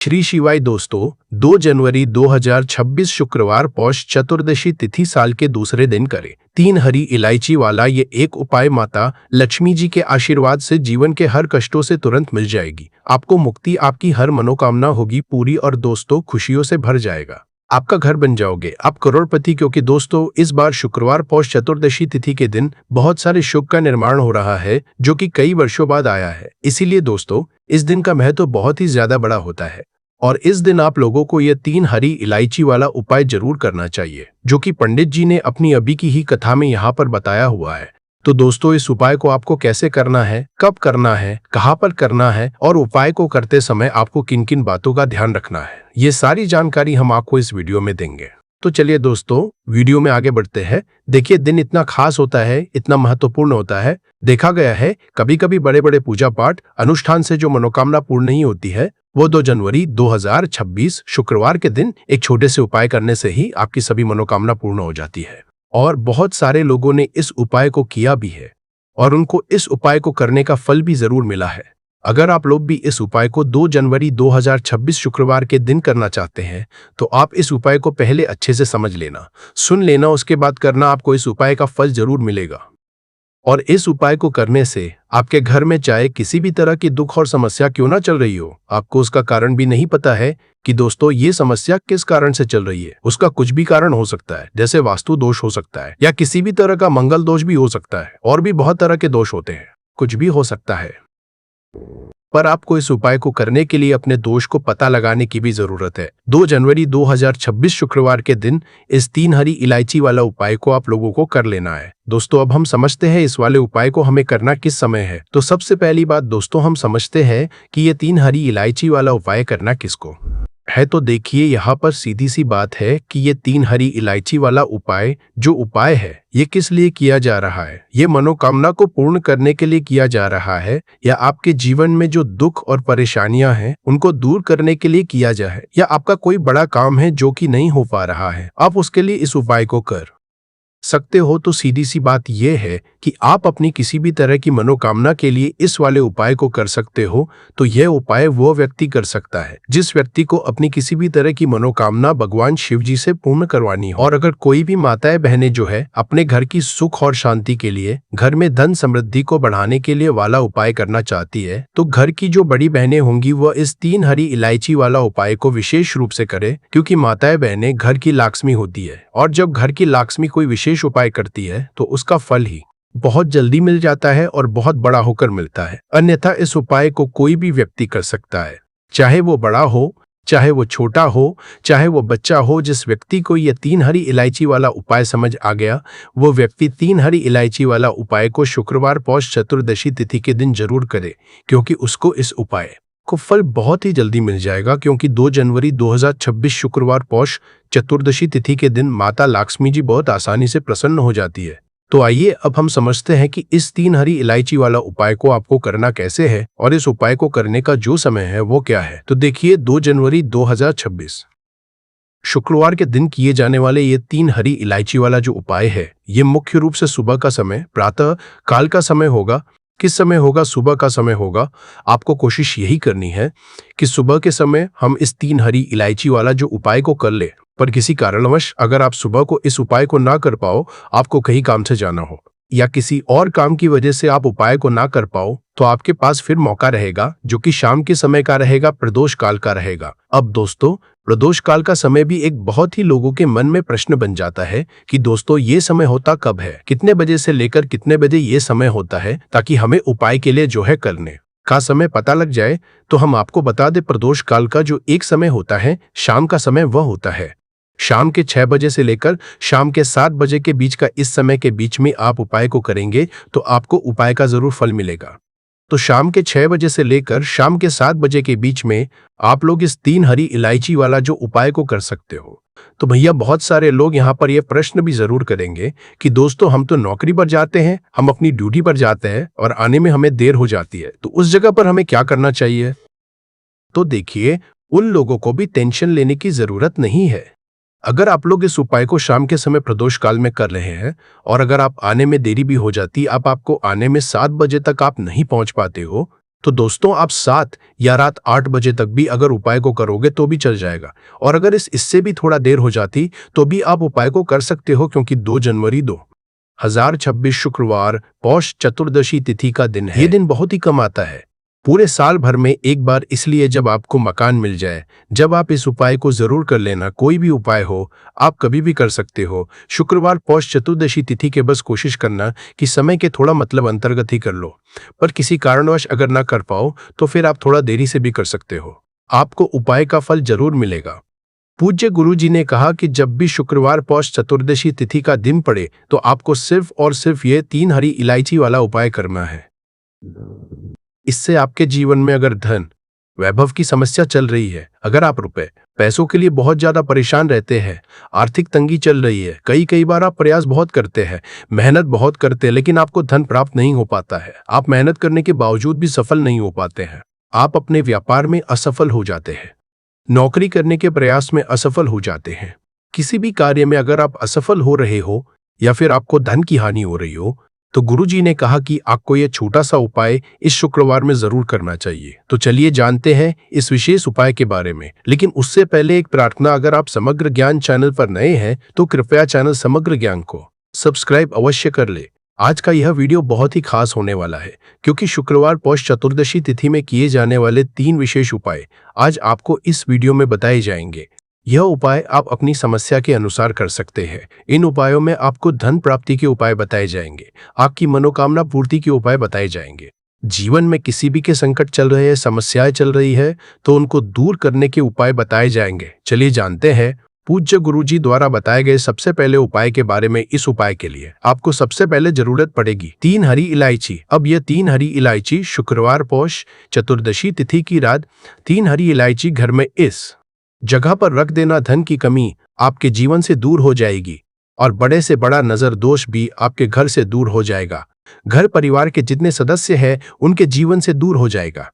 श्री शिवाय दोस्तों, 2 जनवरी 2026 शुक्रवार पौष चतुर्दशी तिथि साल के दूसरे दिन करें 3 हरी इलायची वाला ये एक उपाय माता लक्ष्मी जी के आशीर्वाद से जीवन के हर कष्टों से तुरंत मिल जाएगी। आपको मुक्ति, आपकी हर मनोकामना होगी पूरी और दोस्तों खुशियों से भर जाएगा। आपका घर बन जाओगे, आप करोड़पति। क्योंकि दोस्तों इस बार शुक्रवार पौष चतुर्दशी तिथि के दिन बहुत सारे शुभ का निर्माण हो रहा है जो कि कई वर्षों बाद आया है। इसीलिए दोस्तों इस दिन का महत्व बहुत ही ज्यादा बड़ा होता है और इस दिन आप लोगों को यह 3 हरी इलायची वाला उपाय जरूर करना चाहिए जो कि पंडित जी ने अपनी अभी की ही कथा में यहाँ पर बताया हुआ है। तो दोस्तों इस उपाय को आपको कैसे करना है, कब करना है, कहाँ पर करना है और उपाय को करते समय आपको किन किन बातों का ध्यान रखना है, ये सारी जानकारी हम आपको इस वीडियो में देंगे। तो चलिए दोस्तों वीडियो में आगे बढ़ते हैं। देखिए दिन इतना खास होता है, इतना महत्वपूर्ण होता है। देखा गया है कभी कभी बड़े बड़े पूजा पाठ अनुष्ठान से जो मनोकामना पूर्ण नहीं होती है वो 2 जनवरी 2026 शुक्रवार के दिन एक छोटे से उपाय करने से ही आपकी सभी मनोकामना पूर्ण हो जाती है। और बहुत सारे लोगों ने इस उपाय को किया भी है और उनको इस उपाय को करने का फल भी जरूर मिला है। अगर आप लोग भी इस उपाय को 2 जनवरी 2026 शुक्रवार के दिन करना चाहते हैं तो आप इस उपाय को पहले अच्छे से समझ लेना, सुन लेना, उसके बाद करना। आपको इस उपाय का फल जरूर मिलेगा और इस उपाय को करने से आपके घर में चाहे किसी भी तरह की दुख और समस्या क्यों ना चल रही हो, आपको उसका कारण भी नहीं पता है कि दोस्तों ये समस्या किस कारण से चल रही है। उसका कुछ भी कारण हो सकता है, जैसे वास्तु दोष हो सकता है या किसी भी तरह का मंगल दोष भी हो सकता है और भी बहुत तरह के दोष होते हैं, कुछ भी हो सकता है। पर आपको इस उपाय को करने के लिए अपने दोष को पता लगाने की भी जरूरत है। 2 जनवरी 2026 शुक्रवार के दिन इस 3 हरी इलायची वाला उपाय को आप लोगों को कर लेना है। दोस्तों अब हम समझते हैं इस वाले उपाय को हमें करना किस समय है। तो सबसे पहली बात दोस्तों हम समझते हैं कि ये 3 हरी इलायची वाला उपाय करना किसको है। तो देखिए यहाँ पर सीधी सी बात है कि ये 3 हरी इलायची वाला उपाय जो उपाय है ये किस लिए किया जा रहा है। ये मनोकामना को पूर्ण करने के लिए किया जा रहा है या आपके जीवन में जो दुख और परेशानियां हैं उनको दूर करने के लिए किया जा है, या आपका कोई बड़ा काम है जो कि नहीं हो पा रहा है, आप उसके लिए इस उपाय को कर सकते हो। तो सीधी सी बात यह है कि आप अपनी किसी भी तरह की मनोकामना के लिए इस वाले उपाय को कर सकते हो। तो यह उपाय वो व्यक्ति कर सकता है जिस व्यक्ति को अपनी किसी भी तरह की मनोकामना भगवान शिव जी से पूर्ण करवानी हो। और अगर कोई भी माताएं बहनें जो है अपने घर की सुख और शांति के लिए, घर में धन समृद्धि को बढ़ाने के लिए वाला उपाय करना चाहती है तो घर की जो बड़ी बहनें होंगी वह इस 3 हरी इलायची वाला उपाय को विशेष रूप से करे, क्योंकि माताएं बहनें घर की लक्ष्मी होती है और जब घर की लक्ष्मी कोई विशेष उपाय करती है तो उसका फल ही बहुत जल्दी मिल जाता है और बहुत बड़ा होकर मिलता है। अन्यथा इस उपाय को कोई भी व्यक्ति कर सकता है, चाहे वो बड़ा हो, चाहे वो छोटा हो, चाहे वो बच्चा हो। जिस व्यक्ति को यह 3 हरी इलायची वाला उपाय समझ आ गया वो व्यक्ति 3 हरी इलायची वाला उपाय को शुक्रवार पौष चतुर्दशी तिथि के दिन जरूर करे, क्योंकि उसको इस उपाय को फल बहुत ही जल्दी मिल जाएगा। क्योंकि 2 जनवरी 2026 शुक्रवार पौष चतुर्दशी तिथि के दिन माता लक्ष्मी जी बहुत आसानी से प्रसन्न हो जाती है। तो आइए अब हम समझते हैं कि इस 3 हरी इलायची वाला उपाय को आपको करना कैसे है और इस उपाय को करने का जो समय है वो क्या है। तो देखिए 2 जनवरी 2026 शुक्रवार के दिन किए जाने वाले ये 3 हरी इलायची वाला जो उपाय है ये मुख्य रूप से सुबह का समय, प्रातः काल का समय होगा। किस समय होगा? सुबह का समय होगा। आपको कोशिश यही करनी है कि सुबह के समय हम इस 3 हरी इलायची वाला जो उपाय को कर ले। पर किसी कारणवश अगर आप सुबह को इस उपाय को ना कर पाओ, आपको कहीं काम से जाना हो या किसी और काम की वजह से आप उपाय को ना कर पाओ, तो आपके पास फिर मौका रहेगा जो कि शाम के समय का रहेगा, प्रदोष काल का रहेगा। अब दोस्तों प्रदोष काल का समय भी एक बहुत ही लोगों के मन में प्रश्न बन जाता है कि दोस्तों ये समय होता कब है, कितने बजे से लेकर कितने बजे ये समय होता है, ताकि हमें उपाय के लिए जो है करने का समय पता लग जाए। तो हम आपको बता दें प्रदोष काल का जो एक समय होता है शाम का समय, वह होता है शाम के 6 बजे से लेकर शाम के 7 बजे के बीच का। इस समय के बीच में आप उपाय को करेंगे तो आपको उपाय का जरूर फल मिलेगा। तो शाम के 6 बजे से लेकर शाम के 7 बजे के बीच में आप लोग इस 3 हरी इलायची वाला जो उपाय को कर सकते हो। तो भैया बहुत सारे लोग यहाँ पर यह प्रश्न भी जरूर करेंगे कि दोस्तों हम तो नौकरी पर जाते हैं, हम अपनी ड्यूटी पर जाते हैं और आने में हमें देर हो जाती है, तो उस जगह पर हमें क्या करना चाहिए। तो देखिए उन लोगों को भी टेंशन लेने की जरूरत नहीं है। अगर आप लोग इस उपाय को शाम के समय प्रदोष काल में कर रहे हैं और अगर आप आने में देरी भी हो जाती, आपको आने में 7 बजे तक आप नहीं पहुंच पाते हो, तो दोस्तों आप 7 या रात 8 बजे तक भी अगर उपाय को करोगे तो भी चल जाएगा। और अगर इससे भी थोड़ा देर हो जाती तो भी आप उपाय को कर सकते हो, क्योंकि 2 जनवरी 2026 शुक्रवार पौष चतुर्दशी तिथि का दिन है। ये दिन बहुत ही कम आता है, पूरे साल भर में एक बार, इसलिए जब आपको मकान मिल जाए जब आप इस उपाय को जरूर कर लेना। कोई भी उपाय हो आप कभी भी कर सकते हो। शुक्रवार पौष चतुर्दशी तिथि के बस कोशिश करना कि समय के थोड़ा अंतर्गत ही कर लो, पर किसी कारणवश अगर ना कर पाओ तो फिर आप थोड़ा देरी से भी कर सकते हो, आपको उपाय का फल जरूर मिलेगा। पूज्य गुरु जी ने कहा कि जब भी शुक्रवार पौष चतुर्दशी तिथि का दिन पड़े तो आपको सिर्फ और सिर्फ ये 3 हरी इलायची वाला उपाय करना है। इससे आपके जीवन में अगर धन वैभव की समस्या चल रही है, अगर आप पैसों के लिए बहुत ज्यादा परेशान रहते हैं, आर्थिक तंगी चल रही है, कई बार आप प्रयास बहुत करते हैं, मेहनत बहुत करते हैं, लेकिन आपको धन प्राप्त नहीं हो पाता है, आप मेहनत करने के बावजूद भी सफल नहीं हो पाते हैं, आप अपने व्यापार में असफल हो जाते हैं, नौकरी करने के प्रयास में असफल हो जाते हैं, किसी भी कार्य में अगर आप असफल हो रहे हो या फिर आपको धन की हानि हो रही हो, तो गुरुजी ने कहा कि आपको यह छोटा सा उपाय इस शुक्रवार में जरूर करना चाहिए। तो चलिए जानते हैं इस विशेष उपाय के बारे में, लेकिन उससे पहले एक प्रार्थना, अगर आप समग्र ज्ञान चैनल पर नए हैं तो कृपया चैनल समग्र ज्ञान को सब्सक्राइब अवश्य कर ले। आज का यह वीडियो बहुत ही खास होने वाला है, क्योंकि शुक्रवार पौष चतुर्दशी तिथि में किए जाने वाले 3 विशेष उपाय आज आपको इस वीडियो में बताए जाएंगे। यह उपाय आप अपनी समस्या के अनुसार कर सकते हैं। इन उपायों में आपको धन प्राप्ति के उपाय बताए जाएंगे, आपकी मनोकामना पूर्ति के उपाय बताए जाएंगे, जीवन में किसी भी के संकट चल रहे हैं, समस्याएं चल रही है तो उनको दूर करने के उपाय बताए जाएंगे। चलिए जानते हैं पूज्य गुरुजी द्वारा बताए गए सबसे पहले उपाय के बारे में। इस उपाय के लिए आपको सबसे पहले जरूरत पड़ेगी 3 हरी इलायची। अब यह 3 हरी इलायची शुक्रवार पौष चतुर्दशी तिथि की रात 3 हरी इलायची घर में इस जगह पर रख देना। धन की कमी आपके जीवन से दूर हो जाएगी और बड़े से बड़ा नजर दोष भी आपके घर से दूर हो जाएगा। घर परिवार के जितने सदस्य हैं उनके जीवन से दूर हो जाएगा।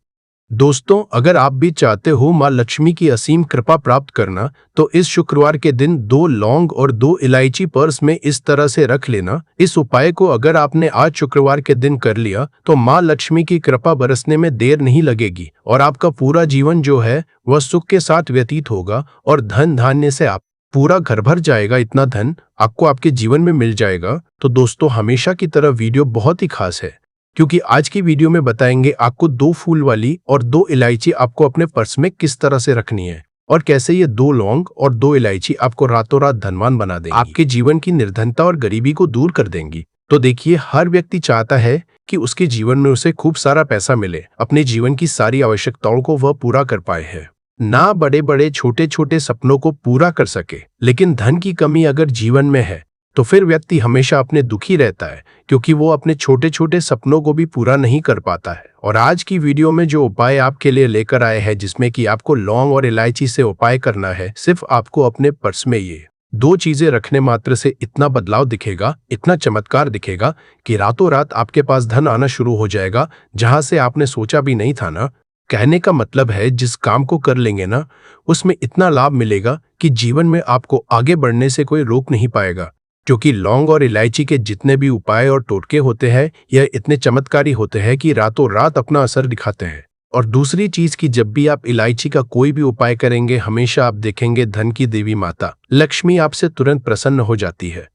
दोस्तों, अगर आप भी चाहते हो मां लक्ष्मी की असीम कृपा प्राप्त करना, तो इस शुक्रवार के दिन 2 लौंग और 2 इलायची पर्स में इस तरह से रख लेना। इस उपाय को अगर आपने आज शुक्रवार के दिन कर लिया तो मां लक्ष्मी की कृपा बरसने में देर नहीं लगेगी और आपका पूरा जीवन जो है वह सुख के साथ व्यतीत होगा और धन धान्य से आप पूरा घर भर जाएगा। इतना धन आपको आपके जीवन में मिल जाएगा। तो दोस्तों, हमेशा की तरह वीडियो बहुत ही खास है, क्योंकि आज की वीडियो में बताएंगे आपको 2 फूल वाली और 2 इलायची आपको अपने पर्स में किस तरह से रखनी है और कैसे ये 2 लौंग और 2 इलायची आपको रातों रात धनवान बना देंगी, आपके जीवन की निर्धनता और गरीबी को दूर कर देंगी। तो देखिए, हर व्यक्ति चाहता है कि उसके जीवन में उसे खूब सारा पैसा मिले, अपने जीवन की सारी आवश्यकताओं को वह पूरा कर पाए है, ना बड़े बड़े छोटे छोटे सपनों को पूरा कर सके। लेकिन धन की कमी अगर जीवन में है तो फिर व्यक्ति हमेशा अपने दुखी रहता है, क्योंकि वो अपने छोटे छोटे सपनों को भी पूरा नहीं कर पाता है। और आज की वीडियो में जो उपाय आपके लिए लेकर आए हैं, जिसमें कि आपको लौंग और इलायची से उपाय करना है, सिर्फ आपको अपने पर्स में ये 2 चीजें रखने मात्र से इतना बदलाव दिखेगा, इतना चमत्कार दिखेगा कि रातों रात आपके पास धन आना शुरू हो जाएगा, जहां से आपने सोचा भी नहीं था ना। कहने का मतलब है, जिस काम को कर लेंगे ना, उसमें इतना लाभ मिलेगा कि जीवन में आपको आगे बढ़ने से कोई रोक नहीं पाएगा। क्योंकि लौंग और इलायची के जितने भी उपाय और टोटके होते हैं, यह इतने चमत्कारी होते हैं कि रातों रात अपना असर दिखाते हैं। और दूसरी चीज कि जब भी आप इलायची का कोई भी उपाय करेंगे, हमेशा आप देखेंगे धन की देवी माता लक्ष्मी आपसे तुरंत प्रसन्न हो जाती है।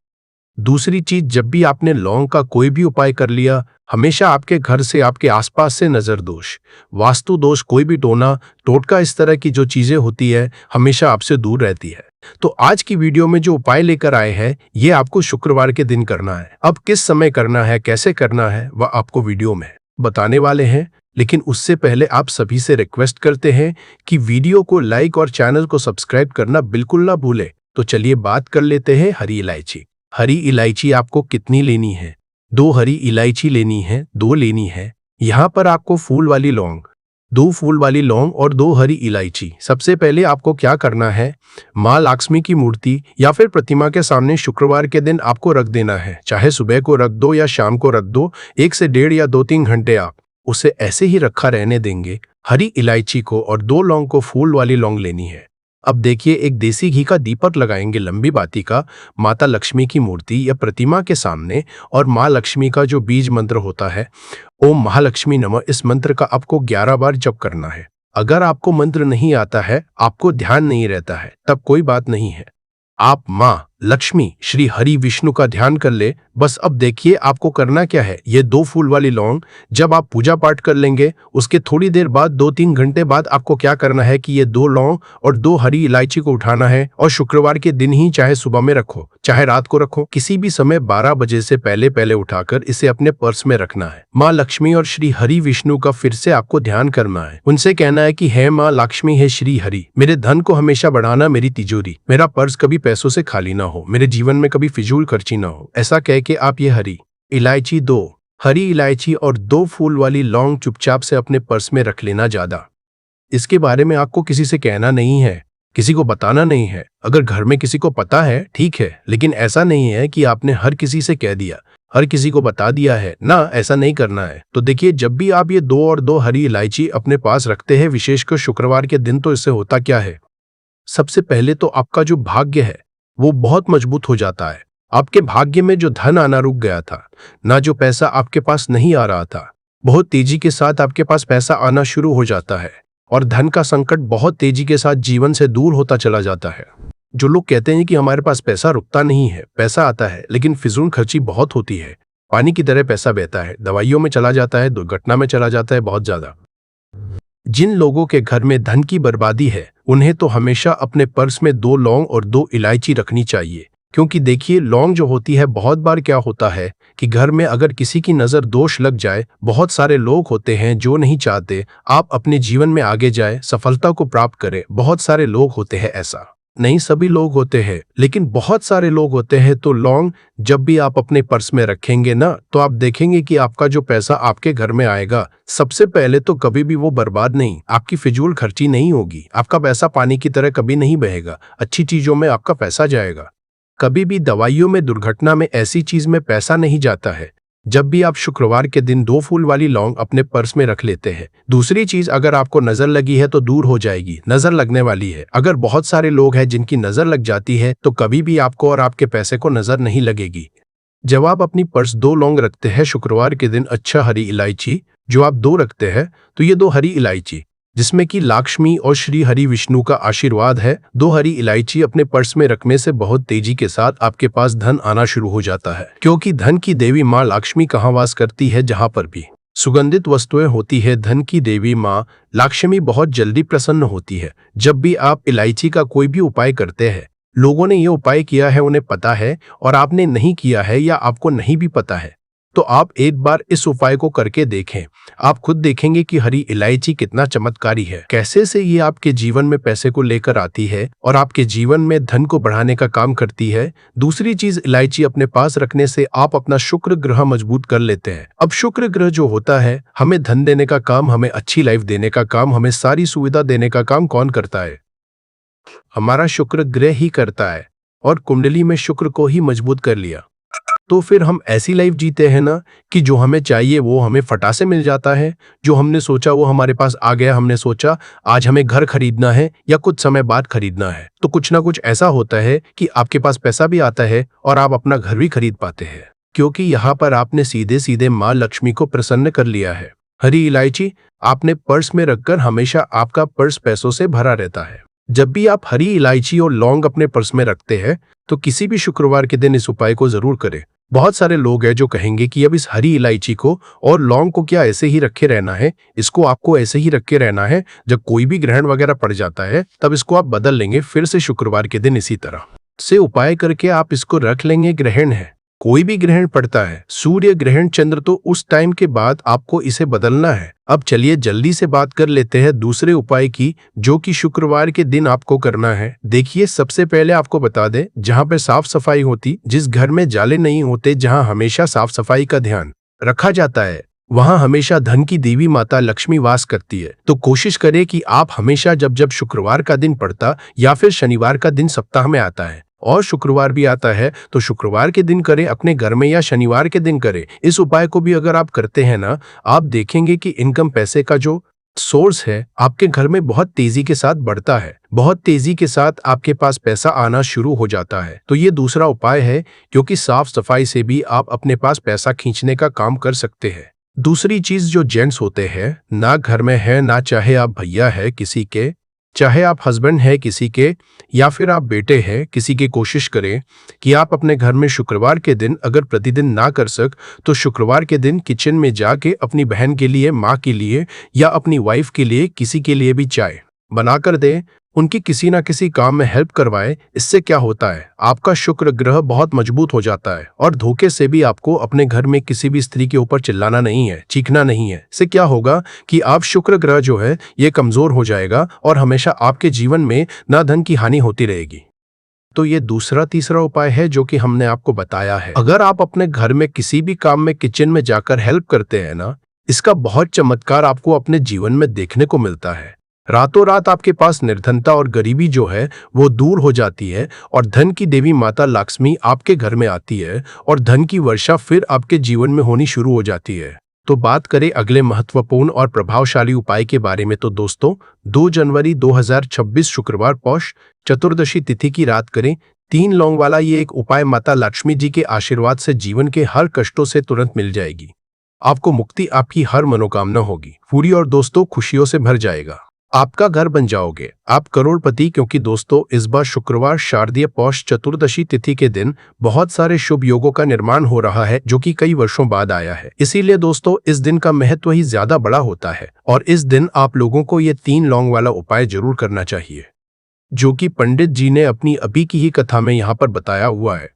दूसरी चीज, जब भी आपने लौंग का कोई भी उपाय कर लिया, हमेशा आपके घर से, आपके आसपास से नजर दोष, वास्तु दोष, कोई भी टोना टोटका, इस तरह की जो चीजें होती है, हमेशा आपसे दूर रहती है। तो आज की वीडियो में जो उपाय लेकर आए हैं, ये आपको शुक्रवार के दिन करना है। अब किस समय करना है, कैसे करना है, वह आपको वीडियो में बताने वाले हैं। लेकिन उससे पहले आप सभी से रिक्वेस्ट करते हैं कि वीडियो को लाइक और चैनल को सब्सक्राइब करना बिल्कुल ना भूले। तो चलिए बात कर लेते हैं हरी इलायची। हरी इलायची आपको कितनी लेनी है? 2 हरी इलायची लेनी है, 2 लेनी है। यहाँ पर आपको फूल वाली लौंग, 2 फूल वाली लौंग और 2 हरी इलायची। सबसे पहले आपको क्या करना है, माँ लक्ष्मी की मूर्ति या फिर प्रतिमा के सामने शुक्रवार के दिन आपको रख देना है। चाहे सुबह को रख दो या शाम को रख दो, 1 से 1.5 या 2-3 घंटे आप उसे ऐसे ही रखा रहने देंगे। हरी इलायची को और 2 लौंग को फूल वाली लौंग लेनी है। अब देखिए, एक देसी घी का दीपक लगाएंगे लंबी बाती का माता लक्ष्मी की मूर्ति या प्रतिमा के सामने, और माँ लक्ष्मी का जो बीज मंत्र होता है, ओम महालक्ष्मी नमः, इस मंत्र का आपको 11 बार जप करना है। अगर आपको मंत्र नहीं आता है, आपको ध्यान नहीं रहता है, तब कोई बात नहीं है, आप माँ लक्ष्मी श्री हरि विष्णु का ध्यान कर ले। बस अब देखिए आपको करना क्या है। ये 2 फूल वाली लौंग जब आप पूजा पाठ कर लेंगे, उसके थोड़ी देर बाद 2-3 घंटे बाद आपको क्या करना है कि ये 2 लौंग और 2 हरी इलायची को उठाना है, और शुक्रवार के दिन ही, चाहे सुबह में रखो चाहे रात को रखो, किसी भी समय 12 बजे से पहले पहले उठाकर इसे अपने पर्स में रखना है। माँ लक्ष्मी और श्री हरि विष्णु का फिर से आपको ध्यान करना है। उनसे कहना है कि हे माँ लक्ष्मी, हे श्री हरि, मेरे धन को हमेशा बढ़ाना, मेरी तिजोरी, मेरा पर्स कभी पैसों से खाली ना हो, मेरे जीवन में कभी फिजूल खर्ची ना हो। ऐसा कह के आप ये हरी इलायची, 2 हरी इलायची और 2 फूल वाली लौंग चुपचाप से अपने पर्स में रख लेना। ज्यादा इसके बारे में आपको किसी से कहना नहीं है, किसी को बताना नहीं है। अगर घर में किसी को पता है ठीक है, लेकिन ऐसा नहीं है कि आपने हर किसी से कह दिया, हर किसी को बता दिया है ना, ऐसा नहीं करना है। तो देखिए, जब भी आप ये 2 और 2 हरी इलायची अपने पास रखते हैं, विशेषकर शुक्रवार के दिन, तो इससे होता क्या है, सबसे पहले तो आपका जो भाग्य है वो बहुत मजबूत हो जाता है। आपके भाग्य में जो धन आना रुक गया था, ना जो पैसा आपके पास नहीं आ रहा था, बहुत तेजी के साथ आपके पास पैसा आना शुरू हो जाता है, और धन का संकट बहुत तेजी के साथ जीवन से दूर होता चला जाता है। जो लोग कहते हैं कि हमारे पास पैसा रुकता नहीं है, पैसा आता है लेकिन फिजूल खर्ची बहुत होती है, पानी की तरह पैसा बहता है, दवाइयों में चला जाता है, दुर्घटना में चला जाता है, बहुत ज्यादा। जिन लोगों के घर में धन की बर्बादी है, उन्हें तो हमेशा अपने पर्स में 2 लौंग और 2 इलायची रखनी चाहिए। क्योंकि देखिए, लौंग जो होती है, बहुत बार क्या होता है कि घर में अगर किसी की नजर दोष लग जाए, बहुत सारे लोग होते हैं जो नहीं चाहते आप अपने जीवन में आगे जाए, सफलता को प्राप्त करें। बहुत सारे लोग होते हैं, ऐसा नहीं सभी लोग होते हैं, लेकिन बहुत सारे लोग होते हैं। तो लौंग जब भी आप अपने पर्स में रखेंगे ना, तो आप देखेंगे कि आपका जो पैसा आपके घर में आएगा, सबसे पहले तो कभी भी वो बर्बाद नहीं, आपकी फिजूल खर्ची नहीं होगी, आपका पैसा पानी की तरह कभी नहीं बहेगा, अच्छी चीजों में आपका पैसा जाएगा। कभी भी दवाइयों में, दुर्घटना में, ऐसी चीज में पैसा नहीं जाता है जब भी आप शुक्रवार के दिन 2 फूल वाली लौंग अपने पर्स में रख लेते हैं। दूसरी चीज, अगर आपको नजर लगी है तो दूर हो जाएगी, नजर लगने वाली है। अगर बहुत सारे लोग हैं जिनकी नजर लग जाती है, तो कभी भी आपको और आपके पैसे को नजर नहीं लगेगी। जब आप अपनी पर्स 2 लौंग रखते हैं शुक्रवार के दिन, अच्छा हरी इलायची जो आप 2 रखते हैं, तो ये 2 हरी इलायची जिसमें कि लक्ष्मी और श्री हरि विष्णु का आशीर्वाद है, 2 हरी इलायची अपने पर्स में रखने से बहुत तेजी के साथ आपके पास धन आना शुरू हो जाता है। क्योंकि धन की देवी माँ लक्ष्मी कहाँ वास करती है, जहाँ पर भी सुगंधित वस्तुएं होती है, धन की देवी माँ लक्ष्मी बहुत जल्दी प्रसन्न होती है। जब भी आप इलायची का कोई भी उपाय करते हैं, लोगों ने ये उपाय किया है, उन्हें पता है, और आपने नहीं किया है या आपको नहीं भी पता है, तो आप एक बार इस उपाय को करके देखें। आप खुद देखेंगे कि हरी इलायची कितना चमत्कारी है, कैसे से ये आपके जीवन में पैसे को लेकर आती है और आपके जीवन में धन को बढ़ाने का काम करती है। दूसरी चीज, इलायची अपने पास रखने से आप अपना शुक्र ग्रह मजबूत कर लेते हैं। अब शुक्र ग्रह जो होता है, हमें धन देने का काम, हमें अच्छी लाइफ देने का काम, हमें सारी सुविधा देने का काम कौन करता है? हमारा शुक्र ग्रह ही करता है। और कुंडली में शुक्र को ही मजबूत कर लिया तो फिर हम ऐसी लाइफ जीते हैं ना कि जो हमें चाहिए वो हमें फटा से मिल जाता है, जो हमने सोचा वो हमारे पास आ गया। हमने सोचा आज हमें घर खरीदना है या कुछ समय बाद खरीदना है, तो कुछ ना कुछ ऐसा होता है कि आपके पास पैसा भी आता है और आप अपना घर भी खरीद पाते हैं, क्योंकि यहाँ पर आपने सीधे सीधे माँ लक्ष्मी को प्रसन्न कर लिया है। हरी इलायची आपने पर्स में रखकर हमेशा आपका पर्स पैसों से भरा रहता है। जब भी आप हरी इलायची और लौंग अपने पर्स में रखते हैं, तो किसी भी शुक्रवार के दिन इस उपाय को जरूर करें। बहुत सारे लोग हैं जो कहेंगे कि अब इस हरी इलायची को और लौंग को क्या ऐसे ही रखे रहना है, इसको आपको ऐसे ही रखे रहना है, जब कोई भी ग्रहण वगैरह पड़ जाता है तब इसको आप बदल लेंगे, फिर से शुक्रवार के दिन इसी तरह से उपाय करके आप इसको रख लेंगे। ग्रहण है, कोई भी ग्रहण पड़ता है, सूर्य ग्रहण, चंद्र, तो उस टाइम के बाद आपको इसे बदलना है। अब चलिए जल्दी से बात कर लेते हैं दूसरे उपाय की, जो कि शुक्रवार के दिन आपको करना है। देखिए, सबसे पहले आपको बता दें, जहां पे साफ सफाई होती, जिस घर में जाले नहीं होते, जहां हमेशा साफ सफाई का ध्यान रखा जाता है, वहां हमेशा धन की देवी माता लक्ष्मी वास करती है। तो कोशिश करें कि आप हमेशा जब जब शुक्रवार का दिन पड़ता या फिर शनिवार का दिन सप्ताह में आता है और शुक्रवार भी आता है, तो शुक्रवार के दिन करें अपने घर में या शनिवार के दिन करें। इस उपाय को भी अगर आप करते हैं ना, आप देखेंगे कि इनकम, पैसे का जो सोर्स है आपके घर में बहुत तेजी के साथ बढ़ता है, बहुत तेजी के साथ आपके पास पैसा आना शुरू हो जाता है। तो ये दूसरा उपाय है, क्योंकि साफ सफाई से भी आप अपने पास पैसा खींचने का काम कर सकते हैं। दूसरी चीज जो जेंट्स होते हैं ना घर में है, ना चाहे आप भैया है किसी के, चाहे आप हस्बैंड है किसी के, या फिर आप बेटे हैं किसी की, कोशिश करें कि आप अपने घर में शुक्रवार के दिन अगर प्रतिदिन ना कर सक तो शुक्रवार के दिन किचन में जाके अपनी बहन के लिए, माँ के लिए या अपनी वाइफ के लिए, किसी के लिए भी चाय बनाकर दें, उनकी किसी ना किसी काम में हेल्प करवाएं। इससे क्या होता है, आपका शुक्र ग्रह बहुत मजबूत हो जाता है और धोखे से भी आपको अपने घर में किसी भी स्त्री के ऊपर चिल्लाना नहीं है, चीखना नहीं है। इससे क्या होगा कि आप शुक्र ग्रह जो है ये कमजोर हो जाएगा और हमेशा आपके जीवन में ना धन की हानि होती रहेगी। तो ये दूसरा तीसरा उपाय है जो कि हमने आपको बताया है। अगर आप अपने घर में किसी भी काम में किचन में जाकर हेल्प करते हैं ना, इसका बहुत चमत्कार आपको अपने जीवन में देखने को मिलता है। रातों रात आपके पास निर्धनता और गरीबी जो है वो दूर हो जाती है और धन की देवी माता लक्ष्मी आपके घर में आती है और धन की वर्षा फिर आपके जीवन में होनी शुरू हो जाती है। तो बात करें अगले महत्वपूर्ण और प्रभावशाली उपाय के बारे में, तो दोस्तों 2 जनवरी 2026 शुक्रवार पौष चतुर्दशी तिथि की रात करें 3 लौंग वाला ये एक उपाय माता लक्ष्मी जी के आशीर्वाद से जीवन के हर कष्टों से तुरंत मिल जाएगी। आपको मुक्ति, आपकी हर मनोकामना होगी पूरी और दोस्तों खुशियों से भर जाएगा। आपका घर बन जाओगे, आप करोड़पति। क्योंकि दोस्तों इस बार शुक्रवार शारदीय पौष चतुर्दशी तिथि के दिन बहुत सारे शुभ योगों का निर्माण हो रहा है जो कि कई वर्षों बाद आया है। इसीलिए दोस्तों इस दिन का महत्व ही ज्यादा बड़ा होता है और इस दिन आप लोगों को ये 3 लौंग वाला उपाय जरूर करना चाहिए, जो कि पंडित जी ने अपनी अभी की ही कथा में यहाँ पर बताया हुआ है।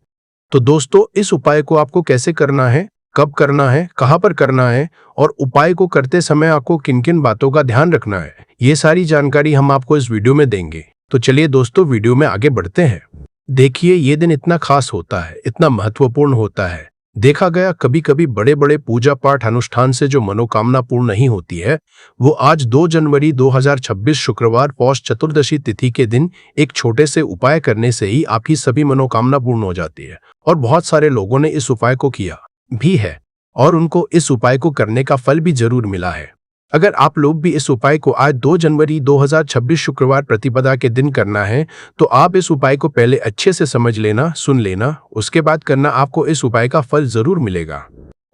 तो दोस्तों इस उपाय को आपको कैसे करना है, कब करना है, कहाँ पर करना है और उपाय को करते समय आपको किन किन बातों का ध्यान रखना है, ये सारी जानकारी हम आपको इस वीडियो में देंगे। तो चलिए दोस्तों वीडियो में आगे बढ़ते हैं। देखिए ये दिन इतना खास होता है, इतना महत्वपूर्ण होता है। देखा गया कभी कभी बड़े बड़े पूजा पाठ अनुष्ठान से जो मनोकामना पूर्ण नहीं होती है, वो आज 2 जनवरी 2026 शुक्रवार पौष चतुर्दशी तिथि के दिन एक छोटे से उपाय करने से ही आपकी सभी मनोकामना पूर्ण हो जाती है। और बहुत सारे लोगों ने इस उपाय को किया भी है और उनको इस उपाय को करने का फल भी जरूर मिला है। अगर आप लोग भी इस उपाय को आज 2 जनवरी 2026 शुक्रवार प्रतिपदा के दिन करना है तो आप इस उपाय को पहले अच्छे से समझ लेना, सुन लेना, उसके बाद करना। आपको इस उपाय का फल जरूर मिलेगा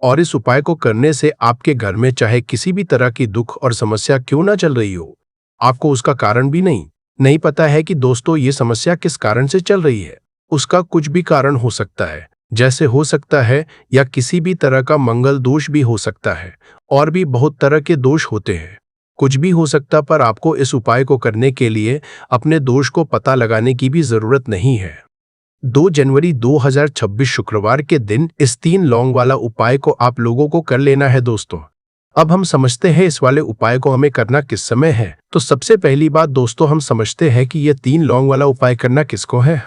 और इस उपाय को करने से आपके घर में चाहे किसी भी तरह की दुख और समस्या क्यों ना चल रही हो, आपको उसका कारण भी नहीं पता है कि दोस्तों ये समस्या किस कारण से चल रही है। उसका कुछ भी कारण हो सकता है, जैसे हो सकता है या किसी भी तरह का मंगल दोष भी हो सकता है और भी बहुत तरह के दोष होते हैं। कुछ भी हो सकता, पर आपको इस उपाय को करने के लिए अपने दोष को पता लगाने की भी जरूरत नहीं है। 2 जनवरी 2026 शुक्रवार के दिन इस 3 लौंग वाला उपाय को आप लोगों को कर लेना है दोस्तों। अब हम समझते हैं इस वाले उपाय को हमें करना किस समय है। तो सबसे पहली बात दोस्तों हम समझते हैं कि यह 3 लौंग वाला उपाय करना किसको है।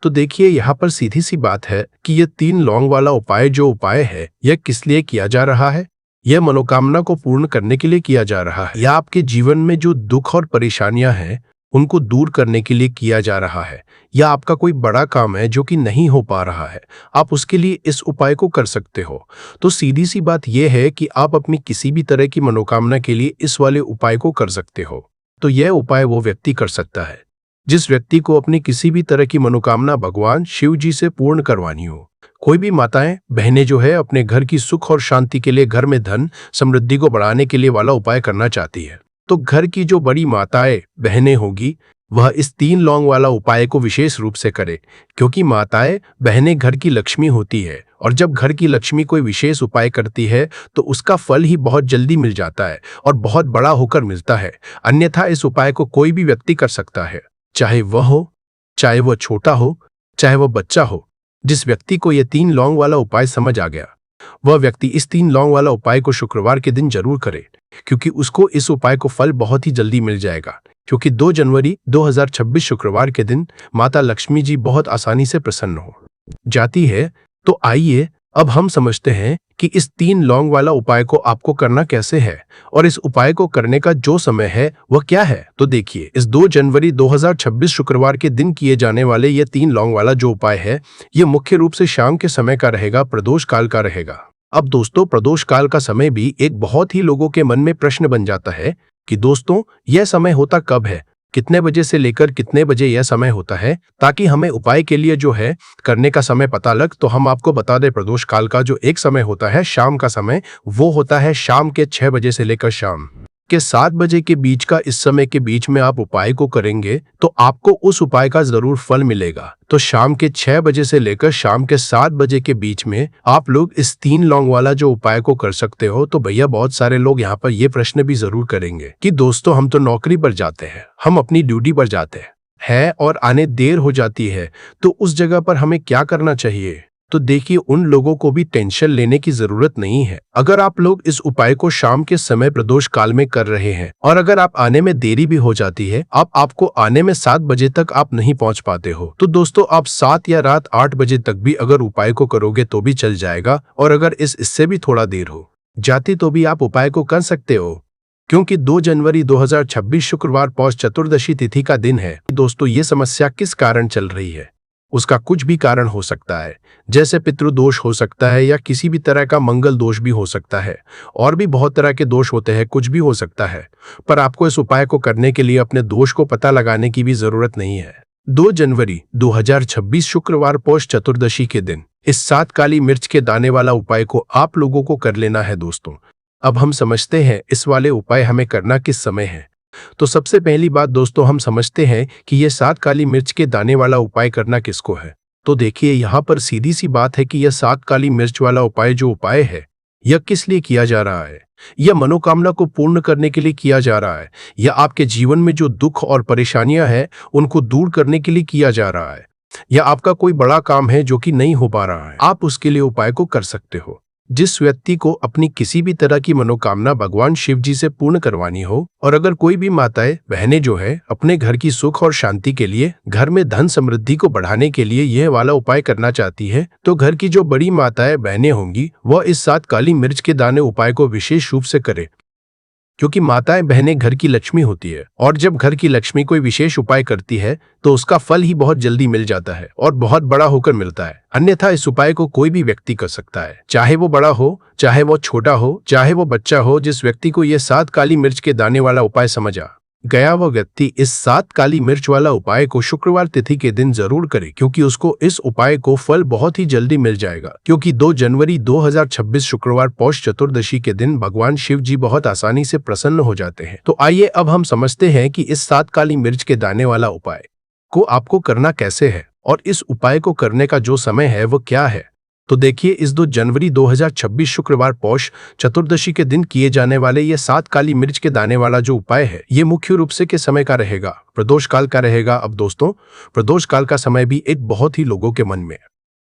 तो देखिए यहाँ पर सीधी सी बात है कि यह 3 लौंग वाला उपाय जो उपाय है यह किस लिए किया जा रहा है। यह मनोकामना को पूर्ण करने के लिए किया जा रहा है या आपके जीवन में जो दुख और परेशानियां हैं उनको दूर करने के लिए किया जा रहा है, या आपका कोई बड़ा काम है जो कि नहीं हो पा रहा है, आप उसके लिए इस उपाय को कर सकते हो। तो सीधी सी बात यह है कि आप अपनी किसी भी तरह की मनोकामना के लिए इस वाले उपाय को कर सकते हो। तो यह उपाय वो व्यक्ति कर सकता है जिस व्यक्ति को अपनी किसी भी तरह की मनोकामना भगवान शिव जी से पूर्ण करवानी हो। कोई भी माताएं बहनें जो है अपने घर की सुख और शांति के लिए, घर में धन समृद्धि को बढ़ाने के लिए वाला उपाय करना चाहती है, तो घर की जो बड़ी माताएं बहनें होगी वह इस 3 लौंग वाला उपाय को विशेष रूप से करे, क्योंकि माताएं बहनें घर की लक्ष्मी होती है और जब घर की लक्ष्मी कोई विशेष उपाय करती है तो उसका फल ही बहुत जल्दी मिल जाता है और बहुत बड़ा होकर मिलता है। अन्यथा इस उपाय को कोई भी व्यक्ति कर सकता है, चाहे वह हो, चाहे वह छोटा हो, चाहे वह बच्चा हो। जिस व्यक्ति को यह 3 लौंग वाला उपाय समझ आ गया वह व्यक्ति इस 3 लौंग वाला उपाय को शुक्रवार के दिन जरूर करे, क्योंकि उसको इस उपाय को फल बहुत ही जल्दी मिल जाएगा। क्योंकि 2 जनवरी 2026 शुक्रवार के दिन माता लक्ष्मी जी बहुत आसानी से प्रसन्न हो जाती है। तो आइए अब हम समझते हैं कि इस 3 लौंग वाला उपाय को आपको करना कैसे है और इस उपाय को करने का जो समय है वह क्या है। तो देखिए इस 2 जनवरी 2026 शुक्रवार के दिन किए जाने वाले ये 3 लौंग वाला जो उपाय है ये मुख्य रूप से शाम के समय का रहेगा, प्रदोष काल का रहेगा। अब दोस्तों प्रदोष काल का समय भी एक बहुत ही लोगों के मन में प्रश्न बन जाता है कि दोस्तों यह समय होता कब है, कितने बजे से लेकर कितने बजे यह समय होता है, ताकि हमें उपाय के लिए जो है करने का समय पता लग। तो हम आपको बता दें प्रदोष काल का जो एक समय होता है शाम का समय, वो होता है शाम के 6 बजे से लेकर शाम के 7 बजे के बीच का। इस समय के बीच में आप उपाय को करेंगे तो आपको उस उपाय का जरूर फल मिलेगा। तो शाम के 6 बजे से लेकर शाम के 7 बजे के बीच में आप लोग इस 3 लौंग वाला जो उपाय को कर सकते हो। तो भैया बहुत सारे लोग यहाँ पर ये प्रश्न भी जरूर करेंगे कि दोस्तों हम तो नौकरी पर जाते हैं, हम अपनी ड्यूटी पर जाते हैं और आने देर हो जाती है, तो उस जगह पर हमें क्या करना चाहिए। तो देखिए उन लोगों को भी टेंशन लेने की जरूरत नहीं है। अगर आप लोग इस उपाय को शाम के समय प्रदोष काल में कर रहे हैं और अगर आप आने में देरी भी हो जाती है, आपको आने में 7 बजे तक आप नहीं पहुंच पाते हो, तो दोस्तों आप 7 या रात 8 बजे तक भी अगर उपाय को करोगे तो भी चल जाएगा। और अगर इससे भी थोड़ा देर हो जाती तो भी आप उपाय को कर सकते हो, क्योंकि 2 जनवरी 2026 शुक्रवार पौष चतुर्दशी तिथि का दिन है। दोस्तों ये समस्या किस कारण चल रही है, उसका कुछ भी कारण हो सकता है, जैसे पितृदोष हो सकता है या किसी भी तरह का मंगल दोष भी हो सकता है, और भी बहुत तरह के दोष होते हैं, कुछ भी हो सकता है। पर आपको इस उपाय को करने के लिए अपने दोष को पता लगाने की भी जरूरत नहीं है। 2 जनवरी 2026 शुक्रवार पौष चतुर्दशी के दिन इस 7 काली मिर्च के दाने वाला उपाय को आप लोगों को कर लेना है। दोस्तों अब हम समझते हैं इस वाले उपाय हमें करना किस समय है। तो सबसे पहली बात दोस्तों हम समझते हैं कि यह 7 काली मिर्च के दाने वाला उपाय करना किसको है। तो देखिए यहाँ पर सीधी सी बात है कि यह 7 काली मिर्च वाला उपाय जो उपाय है यह किस लिए किया जा रहा है। यह मनोकामना को पूर्ण करने के लिए किया जा रहा है, या आपके जीवन में जो दुख और परेशानियां हैं उनको दूर करने के लिए किया जा रहा है, या आपका कोई बड़ा काम है जो कि नहीं हो पा रहा है, आप उसके लिए उपाय को कर सकते हो। जिस व्यक्ति को अपनी किसी भी तरह की मनोकामना भगवान शिव जी से पूर्ण करवानी हो, और अगर कोई भी माताएं बहनें जो है अपने घर की सुख और शांति के लिए, घर में धन समृद्धि को बढ़ाने के लिए यह वाला उपाय करना चाहती है, तो घर की जो बड़ी माताएं बहनें होंगी वह इस 7 काली मिर्च के दाने उपाय को विशेष रूप से करे, क्योंकि माताएं बहनें घर की लक्ष्मी होती है, और जब घर की लक्ष्मी कोई विशेष उपाय करती है तो उसका फल ही बहुत जल्दी मिल जाता है और बहुत बड़ा होकर मिलता है। अन्यथा इस उपाय को कोई भी व्यक्ति कर सकता है, चाहे वो बड़ा हो, चाहे वो छोटा हो, चाहे वो बच्चा हो। जिस व्यक्ति को यह 7 काली मिर्च के दाने वाला उपाय समझ आ गया वह व्यक्ति इस 7 काली मिर्च वाला उपाय को शुक्रवार तिथि के दिन जरूर करे, क्योंकि उसको इस उपाय को फल बहुत ही जल्दी मिल जाएगा। क्योंकि 2 जनवरी 2026 शुक्रवार पौष चतुर्दशी के दिन भगवान शिव जी बहुत आसानी से प्रसन्न हो जाते हैं। तो आइए अब हम समझते हैं कि इस 7 काली मिर्च के दाने वाला उपाय को आपको करना कैसे है, और इस उपाय को करने का जो समय है वो क्या है। तो देखिए इस 2 जनवरी 2026 शुक्रवार पौष चतुर्दशी के दिन किए जाने वाले ये 7 काली मिर्च के दाने वाला जो उपाय है ये मुख्य रूप से के समय का रहेगा, प्रदोष काल का रहेगा। अब दोस्तों प्रदोष काल का समय भी एक बहुत ही लोगों के मन में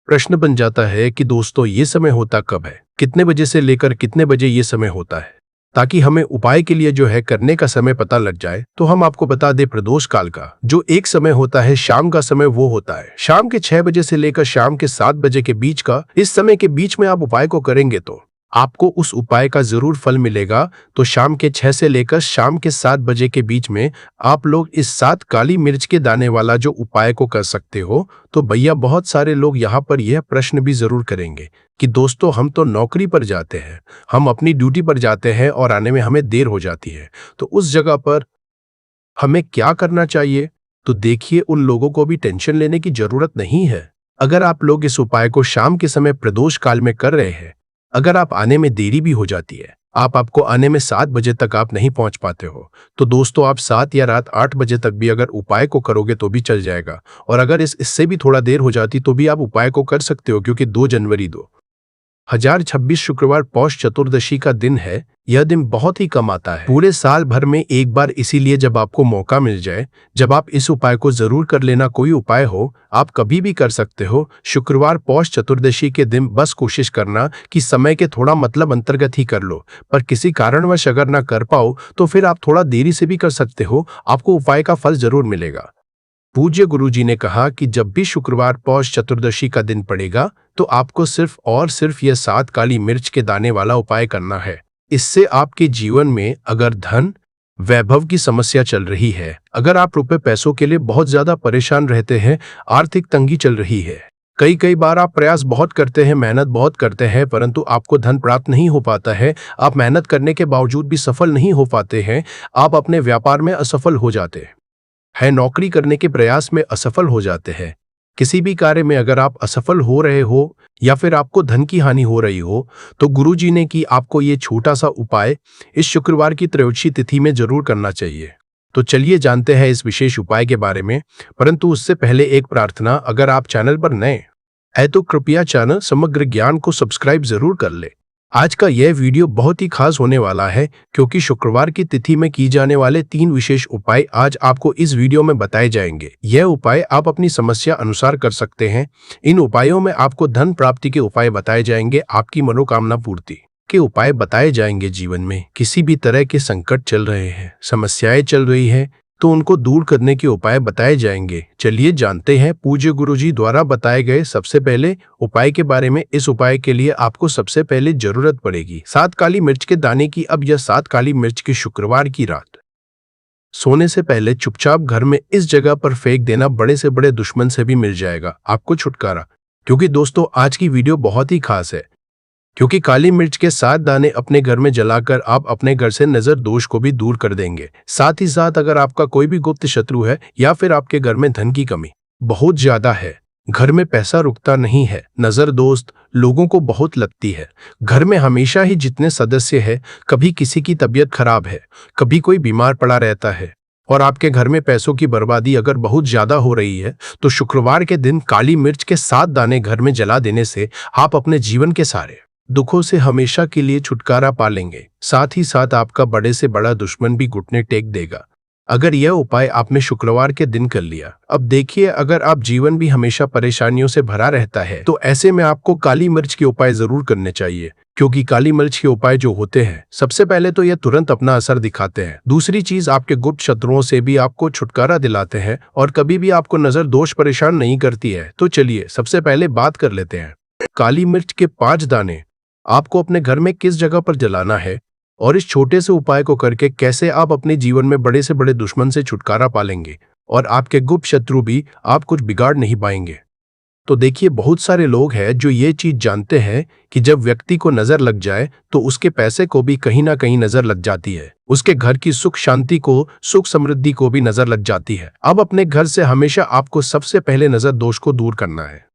प्रश्न बन जाता है कि दोस्तों ये समय होता कब है, कितने बजे से लेकर कितने बजे ये समय होता है, ताकि हमें उपाय के लिए जो है करने का समय पता लग जाए। तो हम आपको बता दें प्रदोष काल का जो एक समय होता है शाम का समय, वो होता है शाम के 6 बजे से लेकर शाम के 7 बजे के बीच का। इस समय के बीच में आप उपाय को करेंगे तो आपको उस उपाय का जरूर फल मिलेगा। तो शाम के 6 से लेकर शाम के 7 बजे के बीच में आप लोग इस 7 काली मिर्च के दाने वाला जो उपाय को कर सकते हो। तो भैया बहुत सारे लोग यहाँ पर यह प्रश्न भी जरूर करेंगे कि दोस्तों हम तो नौकरी पर जाते हैं, हम अपनी ड्यूटी पर जाते हैं और आने में हमें देर हो जाती है, तो उस जगह पर हमें क्या करना चाहिए। तो देखिए उन लोगों को भी टेंशन लेने की जरूरत नहीं है। अगर आप लोग इस उपाय को शाम के समय प्रदोष काल में कर रहे हैं, अगर आप आने में देरी भी हो जाती है, आपको आने में 7 बजे तक आप नहीं पहुंच पाते हो, तो दोस्तों आप 7 या रात 8 बजे तक भी अगर उपाय को करोगे तो भी चल जाएगा। और अगर इससे भी थोड़ा देर हो जाती तो भी आप उपाय को कर सकते हो, क्योंकि 2 जनवरी 2026 शुक्रवार पौष चतुर्दशी का दिन है। यह दिन बहुत ही कम आता है पूरे साल भर में एक बार, इसीलिए जब आपको मौका मिल जाए, जब आप इस उपाय को जरूर कर लेना। कोई उपाय हो आप कभी भी कर सकते हो, शुक्रवार पौष चतुर्दशी के दिन बस कोशिश करना कि समय के थोड़ा मतलब अंतर्गत ही कर लो। पर किसी कारणवश अगर ना कर पाओ तो फिर आप थोड़ा देरी से भी कर सकते हो, आपको उपाय का फल जरूर मिलेगा। पूज्य गुरुजी ने कहा कि जब भी शुक्रवार पौष चतुर्दशी का दिन पड़ेगा तो आपको सिर्फ और सिर्फ यह 7 काली मिर्च के दाने वाला उपाय करना है। इससे आपके जीवन में अगर धन वैभव की समस्या चल रही है, अगर आप रुपए पैसों के लिए बहुत ज्यादा परेशान रहते हैं, आर्थिक तंगी चल रही है, कई कई बार आप प्रयास बहुत करते हैं, मेहनत बहुत करते हैं, परंतु आपको धन प्राप्त नहीं हो पाता है। आप मेहनत करने के बावजूद भी सफल नहीं हो पाते हैं। आप अपने व्यापार में असफल हो जाते हैं, नौकरी करने के प्रयास में असफल हो जाते हैं। किसी भी कार्य में अगर आप असफल हो रहे हो या फिर आपको धन की हानि हो रही हो, तो गुरुजी ने कि आपको ये छोटा सा उपाय इस शुक्रवार की त्रयोदशी तिथि में जरूर करना चाहिए। तो चलिए जानते हैं इस विशेष उपाय के बारे में, परंतु उससे पहले एक प्रार्थना, अगर आप चैनल पर नए हैं तो कृपया चैनल समग्र ज्ञान को सब्सक्राइब जरूर कर ले। आज का यह वीडियो बहुत ही खास होने वाला है, क्योंकि शुक्रवार की तिथि में की जाने वाले 3 विशेष उपाय आज आपको इस वीडियो में बताए जाएंगे। यह उपाय आप अपनी समस्या अनुसार कर सकते हैं। इन उपायों में आपको धन प्राप्ति के उपाय बताए जाएंगे, आपकी मनोकामना पूर्ति के उपाय बताए जाएंगे। जीवन में किसी भी तरह के संकट चल रहे हैं, समस्याएं चल रही हैं, तो उनको दूर करने के उपाय बताए जाएंगे। चलिए जानते हैं पूज्य गुरुजी द्वारा बताए गए सबसे पहले उपाय के बारे में। इस उपाय के लिए आपको सबसे पहले जरूरत पड़ेगी 7 काली मिर्च के दाने की। अब यह 7 काली मिर्च की शुक्रवार की रात सोने से पहले चुपचाप घर में इस जगह पर फेंक देना। बड़े से बड़े दुश्मन से भी मिल जाएगा आपको छुटकारा। क्योंकि दोस्तों आज की वीडियो बहुत ही खास है, क्योंकि काली मिर्च के 7 दाने अपने घर में जलाकर आप अपने घर से नजर दोष को भी दूर कर देंगे। साथ ही साथ अगर आपका कोई भी गुप्त शत्रु है या फिर आपके घर में धन की कमी बहुत ज्यादा है, घर में पैसा रुकता नहीं है, नजर दोस्त लोगों को बहुत लगती है, घर में हमेशा ही जितने सदस्य हैं, कभी किसी की तबीयत खराब है, कभी कोई बीमार पड़ा रहता है, और आपके घर में पैसों की बर्बादी अगर बहुत ज्यादा हो रही है, तो शुक्रवार के दिन काली मिर्च के 7 दाने घर में जला देने से आप अपने जीवन के सारे दुखों से हमेशा के लिए छुटकारा पा लेंगे। साथ ही साथ आपका बड़े से बड़ा दुश्मन भी घुटने टेक देगा अगर यह उपाय आपने शुक्रवार के दिन कर लिया। अब देखिए, अगर आप जीवन भी हमेशा परेशानियों से भरा रहता है, तो ऐसे में आपको काली मिर्च के उपाय जरूर करने चाहिए। क्योंकि काली मिर्च के उपाय जो होते हैं, सबसे पहले तो यह तुरंत अपना असर दिखाते हैं। दूसरी चीज, आपके गुप्त शत्रुओं से भी आपको छुटकारा दिलाते हैं और कभी भी आपको नजर दोष परेशान नहीं करती है। तो चलिए सबसे पहले बात कर लेते हैं काली मिर्च के 5 दाने आपको अपने घर में किस जगह पर जलाना है, और इस छोटे से उपाय को करके कैसे आप अपने जीवन में बड़े से बड़े दुश्मन से छुटकारा पालेंगे और आपके गुप्त शत्रु भी आप कुछ बिगाड़ नहीं पाएंगे। तो देखिए, बहुत सारे लोग हैं जो ये चीज जानते हैं कि जब व्यक्ति को नजर लग जाए तो उसके पैसे को भी कहीं ना कहीं नजर लग जाती है, उसके घर की सुख शांति को, सुख समृद्धि को भी नजर लग जाती है। अब अपने घर से हमेशा आपको सबसे पहले नजर दोष को दूर करना है।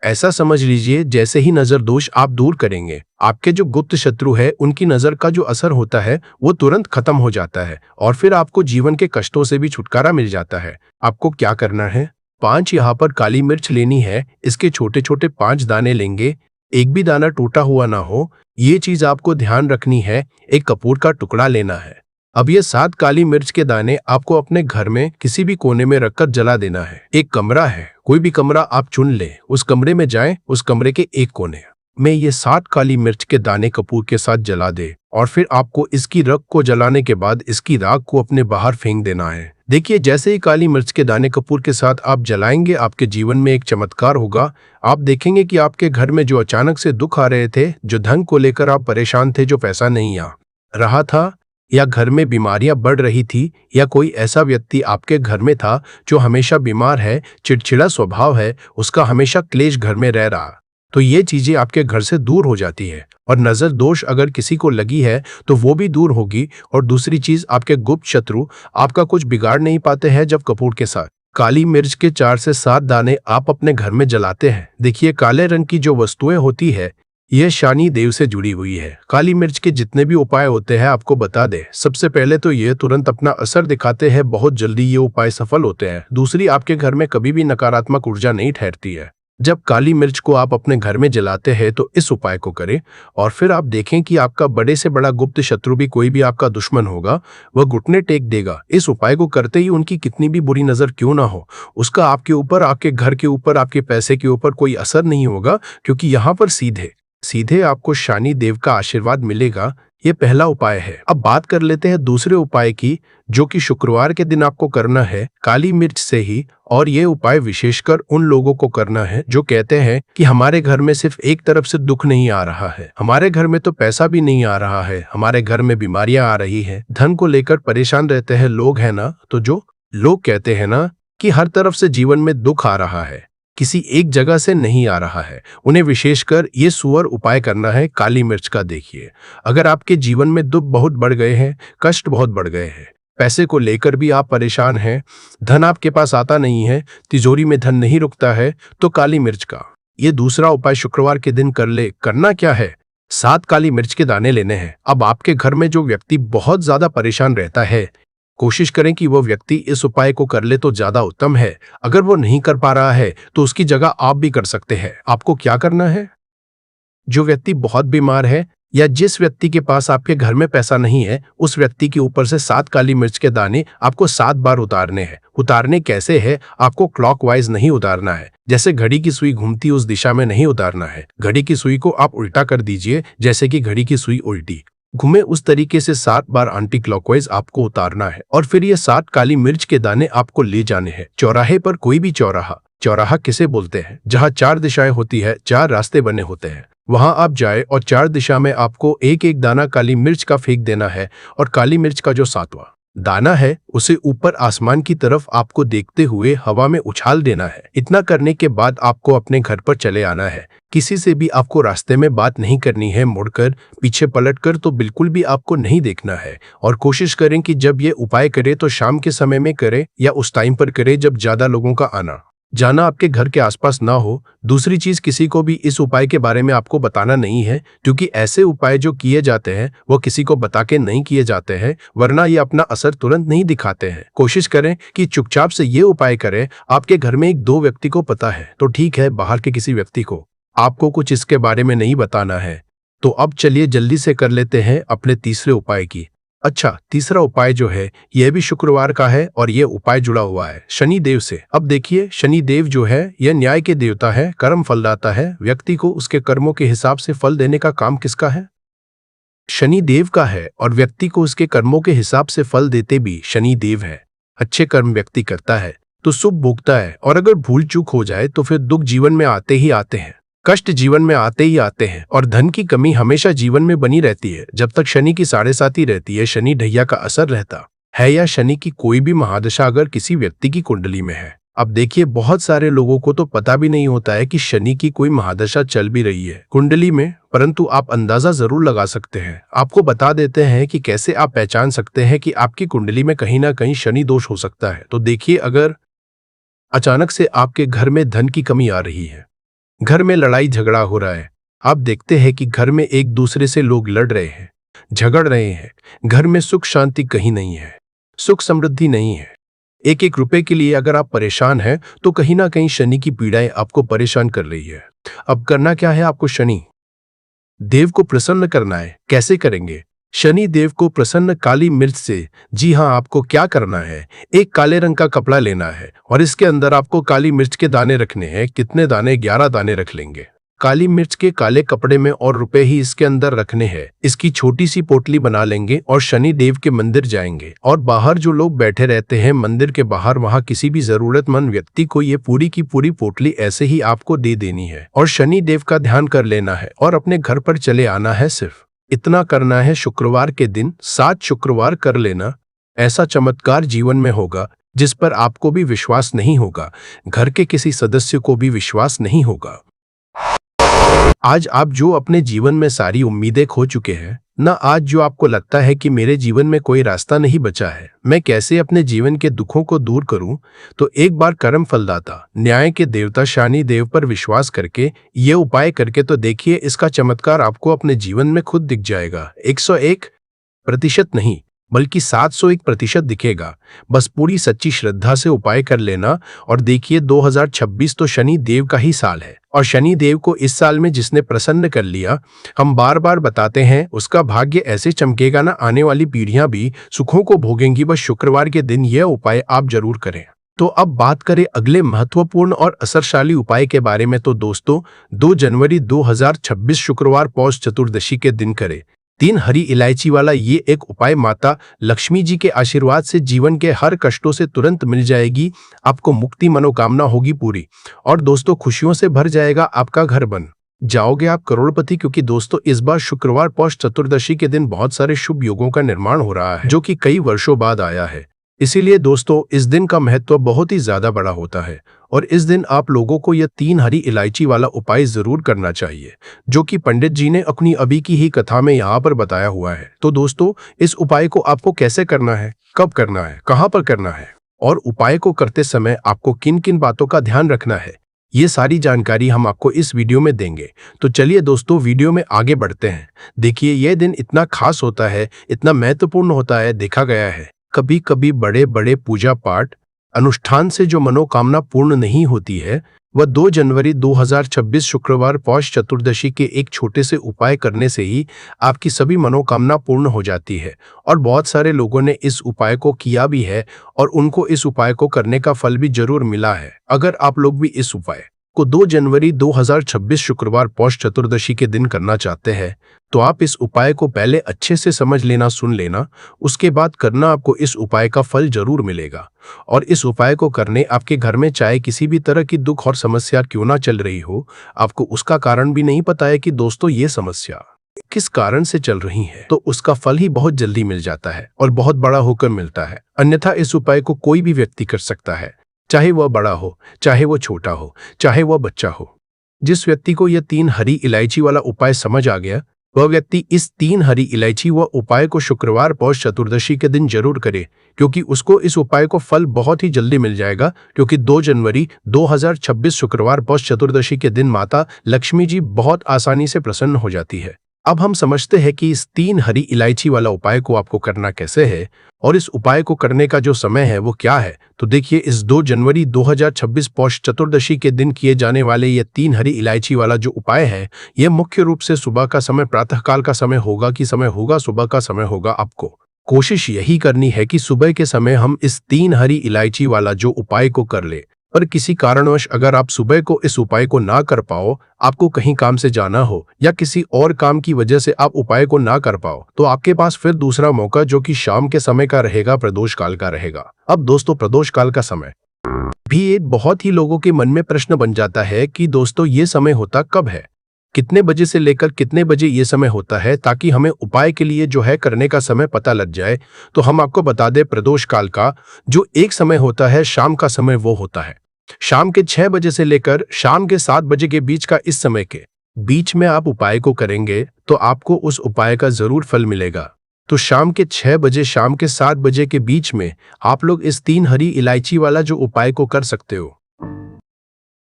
ऐसा समझ लीजिए, जैसे ही नजर दोष आप दूर करेंगे, आपके जो गुप्त शत्रु है उनकी नजर का जो असर होता है वो तुरंत खत्म हो जाता है और फिर आपको जीवन के कष्टों से भी छुटकारा मिल जाता है। आपको क्या करना है, 5 यहाँ पर काली मिर्च लेनी है। इसके छोटे छोटे 5 दाने लेंगे, एक भी दाना टूटा हुआ ना हो, ये चीज आपको ध्यान रखनी है। एक कपूर का टुकड़ा लेना है। अब ये 7 काली मिर्च के दाने आपको अपने घर में किसी भी कोने में रखकर जला देना है। एक कमरा है, कोई भी कमरा आप चुन ले, उस कमरे में जाएं, उस कमरे के एक कोने में ये 7 काली मिर्च के दाने कपूर के साथ जला दे, और फिर आपको इसकी रग को जलाने के बाद इसकी राख को अपने बाहर फेंक देना है। देखिए, जैसे ही काली मिर्च के दाने कपूर के साथ आप जलाएंगे, आपके जीवन में एक चमत्कार होगा। आप देखेंगे कि आपके घर में जो अचानक से दुख आ रहे थे, जो धन को लेकर आप परेशान थे, जो पैसा नहीं आ रहा था, या घर में बीमारियां बढ़ रही थी, या कोई ऐसा व्यक्ति आपके घर में था जो हमेशा बीमार है, चिड़चिड़ा स्वभाव है, उसका हमेशा क्लेश घर में रह रहा, तो ये चीजें आपके घर से दूर हो जाती है। और नजर दोष अगर किसी को लगी है तो वो भी दूर होगी। और दूसरी चीज, आपके गुप्त शत्रु आपका कुछ बिगाड़ नहीं पाते हैं जब कपूर के साथ काली मिर्च के 4 से 7 दाने आप अपने घर में जलाते हैं। देखिए, काले रंग की जो वस्तुएं होती है, यह शनि देव से जुड़ी हुई है। काली मिर्च के जितने भी उपाय होते हैं, आपको बता दे, सबसे पहले तो ये तुरंत अपना असर दिखाते हैं, बहुत जल्दी ये उपाय सफल होते हैं। दूसरी, आपके घर में कभी भी नकारात्मक ऊर्जा नहीं ठहरती है। जब काली मिर्च को आप अपने घर में जलाते हैं तो इस उपाय को करें, और फिर आप देखें कि आपका बड़े से बड़ा गुप्त शत्रु भी, कोई भी आपका दुश्मन होगा, वह घुटने टेक देगा। इस उपाय को करते ही उनकी कितनी भी बुरी नजर क्यों ना हो, उसका आपके ऊपर, आपके घर के ऊपर, आपके पैसे के ऊपर कोई असर नहीं होगा, क्योंकि यहाँ पर सीधे आपको शनि देव का आशीर्वाद मिलेगा। ये पहला उपाय है। अब बात कर लेते हैं दूसरे उपाय की, जो कि शुक्रवार के दिन आपको करना है काली मिर्च से ही। और ये उपाय विशेषकर उन लोगों को करना है जो कहते हैं कि हमारे घर में सिर्फ एक तरफ से दुख नहीं आ रहा है, हमारे घर में तो पैसा भी नहीं आ रहा है, हमारे घर में बीमारियां आ रही है, धन को लेकर परेशान रहते हैं लोग, है ना। तो जो लोग कहते हैं ना कि हर तरफ से जीवन में दुख आ रहा है, किसी एक जगह से नहीं आ रहा है। उन्हें विशेषकर ये सुअर उपाय करना है काली मिर्च का। देखिए, अगर आपके जीवन में दुख बहुत बढ़ गए हैं, कष्ट बहुत बढ़ गए हैं, पैसे को लेकर भी आप परेशान हैं, धन आपके पास आता नहीं है, तिजोरी में धन नहीं रुकता है, तो काली मिर्च का ये दूसरा उपाय शुक्रवार के दिन कर ले। करना क्या है? 7 काली मिर्च के दाने लेने हैं। अब आपके घर में जो व्यक्ति बहुत ज्यादा परेशान रहता है, कोशिश करें कि वो व्यक्ति इस उपाय को कर ले तो ज्यादा उत्तम है। अगर वो नहीं कर पा रहा है तो उसकी जगह आप भी कर सकते हैं। आपको क्या करना है? जो व्यक्ति बहुत बीमार है या जिस व्यक्ति के पास आपके घर में पैसा नहीं है, उस व्यक्ति के ऊपर से 7 काली मिर्च के दाने आपको 7 बार उतारने हैं। उतारने कैसे है? आपको क्लॉकवाइज नहीं उतारना है, जैसे घड़ी की सुई घूमती उस दिशा में नहीं उतारना है। घड़ी की सुई को आप उल्टा कर दीजिए, जैसे कि घड़ी की सुई उल्टी घूमे उस तरीके से 7 बार एंटी क्लॉकवाइज आपको उतारना है। और फिर ये 7 काली मिर्च के दाने आपको ले जाने हैं चौराहे पर। कोई भी चौराहा, चौराहा किसे बोलते हैं? जहाँ 4 दिशाएं होती है, 4 रास्ते बने होते हैं, वहां आप जाए और 4 दिशा में आपको एक एक दाना काली मिर्च का फेंक देना है। और काली मिर्च का जो 7वां दाना है उसे ऊपर आसमान की तरफ आपको देखते हुए हवा में उछाल देना है। इतना करने के बाद आपको अपने घर पर चले आना है। किसी से भी आपको रास्ते में बात नहीं करनी है, मुड़कर पीछे पलटकर तो बिल्कुल भी आपको नहीं देखना है। और कोशिश करें कि जब ये उपाय करें तो शाम के समय में करें या उस टाइम पर करें जब ज्यादा लोगों का आना जाना आपके घर के आसपास ना हो। दूसरी चीज, किसी को भी इस उपाय के बारे में आपको बताना नहीं है, क्योंकि ऐसे उपाय जो किए जाते हैं वो किसी को बता के नहीं किए जाते हैं, वरना ये अपना असर तुरंत नहीं दिखाते हैं। कोशिश करें कि चुपचाप से ये उपाय करें। आपके घर में 1-2 व्यक्ति को पता है तो ठीक है, बाहर के किसी व्यक्ति को आपको कुछ इसके बारे में नहीं बताना है। तो अब चलिए जल्दी से कर लेते हैं अपने तीसरे उपाय की। अच्छा, तीसरा उपाय जो है यह भी शुक्रवार का है और यह उपाय जुड़ा हुआ है शनि देव से। अब देखिए, शनि देव जो है यह न्याय के देवता है, कर्म फलदाता है। व्यक्ति को उसके कर्मों के हिसाब से फल देने का काम किसका है? शनि देव का है। और व्यक्ति को उसके कर्मों के हिसाब से फल देते भी शनि देव है। अच्छे कर्म व्यक्ति करता है तो शुभ भोगता है, और अगर भूल चूक हो जाए तो फिर दुख जीवन में आते ही आते हैं, कष्ट जीवन में आते ही आते हैं, और धन की कमी हमेशा जीवन में बनी रहती है जब तक शनि की 7.5 रहती है, शनि ढैया का असर रहता है, या शनि की कोई भी महादशा अगर किसी व्यक्ति की कुंडली में है। अब देखिए, बहुत सारे लोगों को तो पता भी नहीं होता है कि शनि की कोई महादशा चल भी रही है कुंडली में, परंतु आप अंदाजा जरूर लगा सकते हैं। आपको बता देते हैं कि कैसे आप पहचान सकते हैं कि आपकी कुंडली में कहीं ना कहीं शनि दोष हो सकता है। तो देखिए, अगर अचानक से आपके घर में धन की कमी आ रही है, घर में लड़ाई झगड़ा हो रहा है, आप देखते हैं कि घर में एक दूसरे से लोग लड़ रहे हैं, झगड़ रहे हैं, घर में सुख शांति कहीं नहीं है, सुख समृद्धि नहीं है, एक एक रुपए के लिए अगर आप परेशान हैं तो कहीं ना कहीं शनि की पीड़ाएं आपको परेशान कर रही है। अब करना क्या है? आपको शनि देव को प्रसन्न करना है। कैसे करेंगे? शनि देव को प्रसन्न काली मिर्च से। जी हाँ, आपको क्या करना है, एक काले रंग का कपड़ा लेना है और इसके अंदर आपको काली मिर्च के दाने रखने हैं। कितने दाने? 11 दाने रख लेंगे काली मिर्च के काले कपड़े में, और रुपए ही इसके अंदर रखने हैं। इसकी छोटी सी पोटली बना लेंगे और शनि देव के मंदिर जाएंगे, और बाहर जो लोग बैठे रहते हैं मंदिर के बाहर, वहां किसी भी जरूरतमंद व्यक्ति को ये पूरी की पूरी पोटली ऐसे ही आपको दे देनी है, और शनि देव का ध्यान कर लेना है और अपने घर पर चले आना है। सिर्फ इतना करना है। शुक्रवार के दिन 7 शुक्रवार कर लेना। ऐसा चमत्कार जीवन में होगा जिस पर आपको भी विश्वास नहीं होगा, घर के किसी सदस्य को भी विश्वास नहीं होगा। आज आप जो अपने जीवन में सारी उम्मीदें खो चुके हैं ना, आज जो आपको लगता है कि मेरे जीवन में कोई रास्ता नहीं बचा है, मैं कैसे अपने जीवन के दुखों को दूर करूं, तो एक बार कर्म फलदाता न्याय के देवता शनि देव पर विश्वास करके ये उपाय करके तो देखिए, इसका चमत्कार आपको अपने जीवन में खुद दिख जाएगा। 101% नहीं बल्कि 701% दिखेगा। बस पूरी सच्ची श्रद्धा से उपाय कर लेना। और देखिए, 2026 तो शनि देव का ही साल है, और शनि देव को इस साल में जिसने प्रसन्न कर लिया, हम बार बार बताते हैं, उसका भाग्य ऐसे चमकेगा ना, आने वाली पीढ़ियां भी सुखों को भोगेंगी। बस शुक्रवार के दिन यह उपाय आप जरूर करें। तो अब बात करें अगले महत्वपूर्ण और असरशाली उपाय के बारे में। तो दोस्तों, 2 जनवरी 2026 शुक्रवार पौष चतुर्दशी के दिन करें 3 हरी इलायची वाला ये एक उपाय। माता लक्ष्मी जी के आशीर्वाद से जीवन के हर कष्टों से तुरंत मिल जाएगी, आपको मुक्ति, मनोकामना होगी पूरी, और दोस्तों खुशियों से भर जाएगा आपका घर, बन जाओगे आप करोड़पति। क्योंकि दोस्तों, इस बार शुक्रवार पौष चतुर्दशी के दिन बहुत सारे शुभ योगों का निर्माण हो रहा है, जो कि कई वर्षों बाद आया है। इसीलिए दोस्तों इस दिन का महत्व बहुत ही ज्यादा बड़ा होता है और इस दिन आप लोगों को यह 3 हरी इलायची वाला उपाय जरूर करना चाहिए, जो कि पंडित जी ने अपनी अभी की ही कथा में यहाँ पर बताया हुआ है। तो दोस्तों इस उपाय को आपको कैसे करना है, कब करना है, कहाँ पर करना है और उपाय को करते समय आपको किन किन बातों का ध्यान रखना है, ये सारी जानकारी हम आपको इस वीडियो में देंगे। तो चलिए दोस्तों वीडियो में आगे बढ़ते हैं। देखिए यह दिन इतना खास होता है, इतना महत्वपूर्ण होता है, देखा गया है कभी कभी बड़े बड़े पूजा पाठ अनुष्ठान से जो मनोकामना पूर्ण नहीं होती है, वह 2 जनवरी 2026 शुक्रवार पौष चतुर्दशी के एक छोटे से उपाय करने से ही आपकी सभी मनोकामना पूर्ण हो जाती है। और बहुत सारे लोगों ने इस उपाय को किया भी है और उनको इस उपाय को करने का फल भी जरूर मिला है। अगर आप लोग भी इस उपाय को 2 जनवरी 2026 शुक्रवार पौष चतुर्दशी के दिन करना चाहते हैं, तो आप इस उपाय को पहले अच्छे से समझ लेना, सुन लेना, उसके बाद करना। आपको इस उपाय का फल जरूर मिलेगा। और इस उपाय को करने आपके घर में चाहे किसी भी तरह की दुख और समस्या क्यों ना चल रही हो, आपको उसका कारण भी नहीं पता है कि दोस्तों ये समस्या किस कारण से चल रही है, तो उसका फल ही बहुत जल्दी मिल जाता है और बहुत बड़ा होकर मिलता है। अन्यथा इस उपाय को कोई भी व्यक्ति कर सकता है, चाहे वह बड़ा हो, चाहे वह छोटा हो, चाहे वह बच्चा हो। जिस व्यक्ति को यह 3 हरी इलायची वाला उपाय समझ आ गया, वह व्यक्ति इस 3 हरी इलायची व उपाय को शुक्रवार पौष चतुर्दशी के दिन जरूर करे, क्योंकि उसको इस उपाय को फल बहुत ही जल्दी मिल जाएगा। क्योंकि 2 जनवरी 2026 शुक्रवार पौष चतुर्दशी के दिन माता लक्ष्मी जी बहुत आसानी से प्रसन्न हो जाती है। अब हम समझते हैं कि इस 3 हरी इलायची वाला उपाय को आपको करना कैसे है और इस उपाय को करने का जो समय है वो क्या है। तो देखिए इस 2 जनवरी 2026 पौष चतुर्दशी के दिन किए जाने वाले ये 3 हरी इलायची वाला जो उपाय है, ये मुख्य रूप से सुबह का समय, प्रातःकाल का समय होगा कि समय होगा सुबह का समय होगा। आपको कोशिश यही करनी है कि सुबह के समय हम इस 3 हरी इलायची वाला जो उपाय को कर ले। पर किसी कारणवश अगर आप सुबह को इस उपाय को ना कर पाओ, आपको कहीं काम से जाना हो या किसी और काम की वजह से आप उपाय को ना कर पाओ, तो आपके पास फिर दूसरा मौका जो कि शाम के समय का रहेगा, प्रदोष काल का रहेगा। अब दोस्तों प्रदोष काल का समय भी एक बहुत ही लोगों के मन में प्रश्न बन जाता है कि दोस्तों ये समय होता कब है, कितने बजे से लेकर कितने बजे ये समय होता है, ताकि हमें उपाय के लिए जो है करने का समय पता लग जाए। तो हम आपको बता दें, प्रदोष काल का जो एक समय होता है शाम का समय, वो होता है शाम के 6 बजे से लेकर शाम के 7 बजे के बीच का। इस समय के बीच में आप उपाय को करेंगे तो आपको उस उपाय का जरूर फल मिलेगा। तो शाम के 6 बजे शाम के 7 बजे के बीच में आप लोग इस 3 हरी इलायची वाला जो उपाय को कर सकते हो।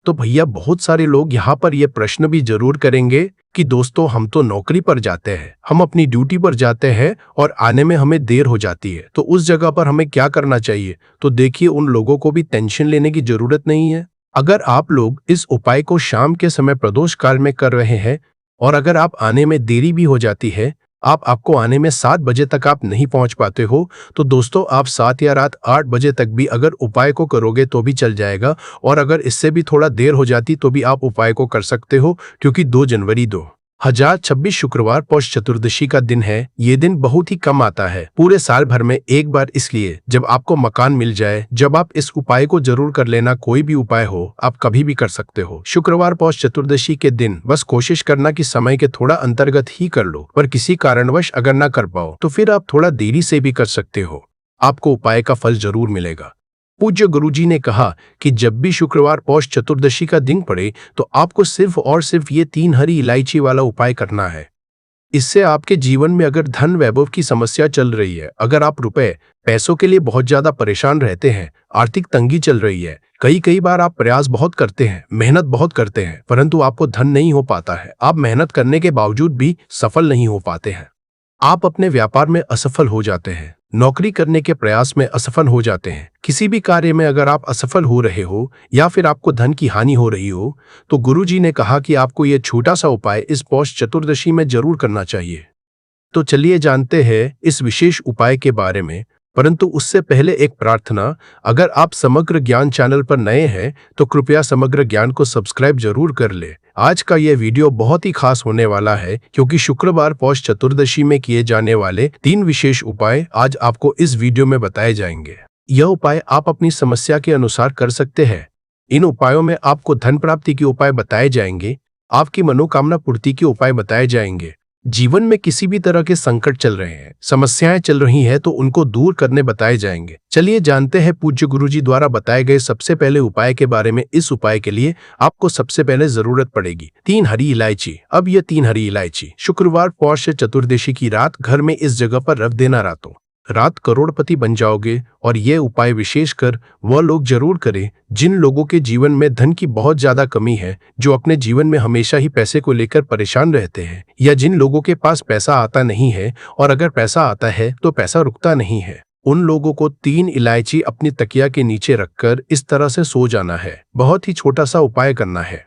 तो भैया बहुत सारे लोग यहाँ पर यह प्रश्न भी जरूर करेंगे कि दोस्तों हम तो नौकरी पर जाते हैं, हम अपनी ड्यूटी पर जाते हैं और आने में हमें देर हो जाती है, तो उस जगह पर हमें क्या करना चाहिए। तो देखिए उन लोगों को भी टेंशन लेने की जरूरत नहीं है। अगर आप लोग इस उपाय को शाम के समय प्रदोष काल में कर रहे हैं और अगर आप आने में देरी भी हो जाती है, आपको आने में 7 बजे तक आप नहीं पहुंच पाते हो, तो दोस्तों आप 7 या रात 8 बजे तक भी अगर उपाय को करोगे तो भी चल जाएगा। और अगर इससे भी थोड़ा देर हो जाती तो भी आप उपाय को कर सकते हो, क्योंकि 2 जनवरी 2026 शुक्रवार पौष चतुर्दशी का दिन है। ये दिन बहुत ही कम आता है पूरे साल भर में एक बार, इसलिए जब आपको मकान मिल जाए, जब आप इस उपाय को जरूर कर लेना। कोई भी उपाय हो आप कभी भी कर सकते हो शुक्रवार पौष चतुर्दशी के दिन। बस कोशिश करना कि समय के थोड़ा अंतर्गत ही कर लो, पर किसी कारणवश अगर ना कर पाओ तो फिर आप थोड़ा देरी से भी कर सकते हो, आपको उपाय का फल जरूर मिलेगा। पूज्य गुरुजी ने कहा कि जब भी शुक्रवार पौष चतुर्दशी का दिन पड़े तो आपको सिर्फ और सिर्फ ये 3 हरी इलायची वाला उपाय करना है। इससे आपके जीवन में अगर धन वैभव की समस्या चल रही है, अगर आप पैसों के लिए बहुत ज्यादा परेशान रहते हैं, आर्थिक तंगी चल रही है, कई बार आप प्रयास बहुत करते हैं, मेहनत बहुत करते हैं, परंतु आपको धन नहीं हो पाता है, आप मेहनत करने के बावजूद भी सफल नहीं हो पाते हैं, आप अपने व्यापार में असफल हो जाते हैं, नौकरी करने के प्रयास में असफल हो जाते हैं, किसी भी कार्य में अगर आप असफल हो रहे हो या फिर आपको धन की हानि हो रही हो, तो गुरुजी ने कहा कि आपको यह छोटा सा उपाय इस पौष चतुर्दशी में जरूर करना चाहिए। तो चलिए जानते हैं इस विशेष उपाय के बारे में, परंतु उससे पहले एक प्रार्थना। अगर आप समग्र ज्ञान चैनल पर नए हैं तो कृपया समग्र ज्ञान को सब्सक्राइब जरूर कर ले। आज का यह वीडियो बहुत ही खास होने वाला है, क्योंकि शुक्रवार पौष चतुर्दशी में किए जाने वाले 3 विशेष उपाय आज आपको इस वीडियो में बताए जाएंगे। यह उपाय आप अपनी समस्या के अनुसार कर सकते हैं। इन उपायों में आपको धन प्राप्ति के उपाय बताए जाएंगे, आपकी मनोकामना पूर्ति के उपाय बताए जाएंगे, जीवन में किसी भी तरह के संकट चल रहे हैं, समस्याएं चल रही हैं, तो उनको दूर करने बताए जाएंगे। चलिए जानते हैं पूज्य गुरुजी द्वारा बताए गए सबसे पहले उपाय के बारे में। इस उपाय के लिए आपको सबसे पहले जरूरत पड़ेगी 3 हरी इलायची। अब ये 3 हरी इलायची शुक्रवार पौष चतुर्दशी की रात घर में इस जगह पर रख देना। रातों रात करोड़पति बन जाओगे। और ये उपाय विशेषकर वह लोग जरूर करें जिन लोगों के जीवन में धन की बहुत ज्यादा कमी है, जो अपने जीवन में हमेशा ही पैसे को लेकर परेशान रहते हैं, या जिन लोगों के पास पैसा आता नहीं है और अगर पैसा आता है तो पैसा रुकता नहीं है। उन लोगों को 3 इलायची अपनी तकिया के नीचे रखकर इस तरह से सो जाना है। बहुत ही छोटा सा उपाय करना है।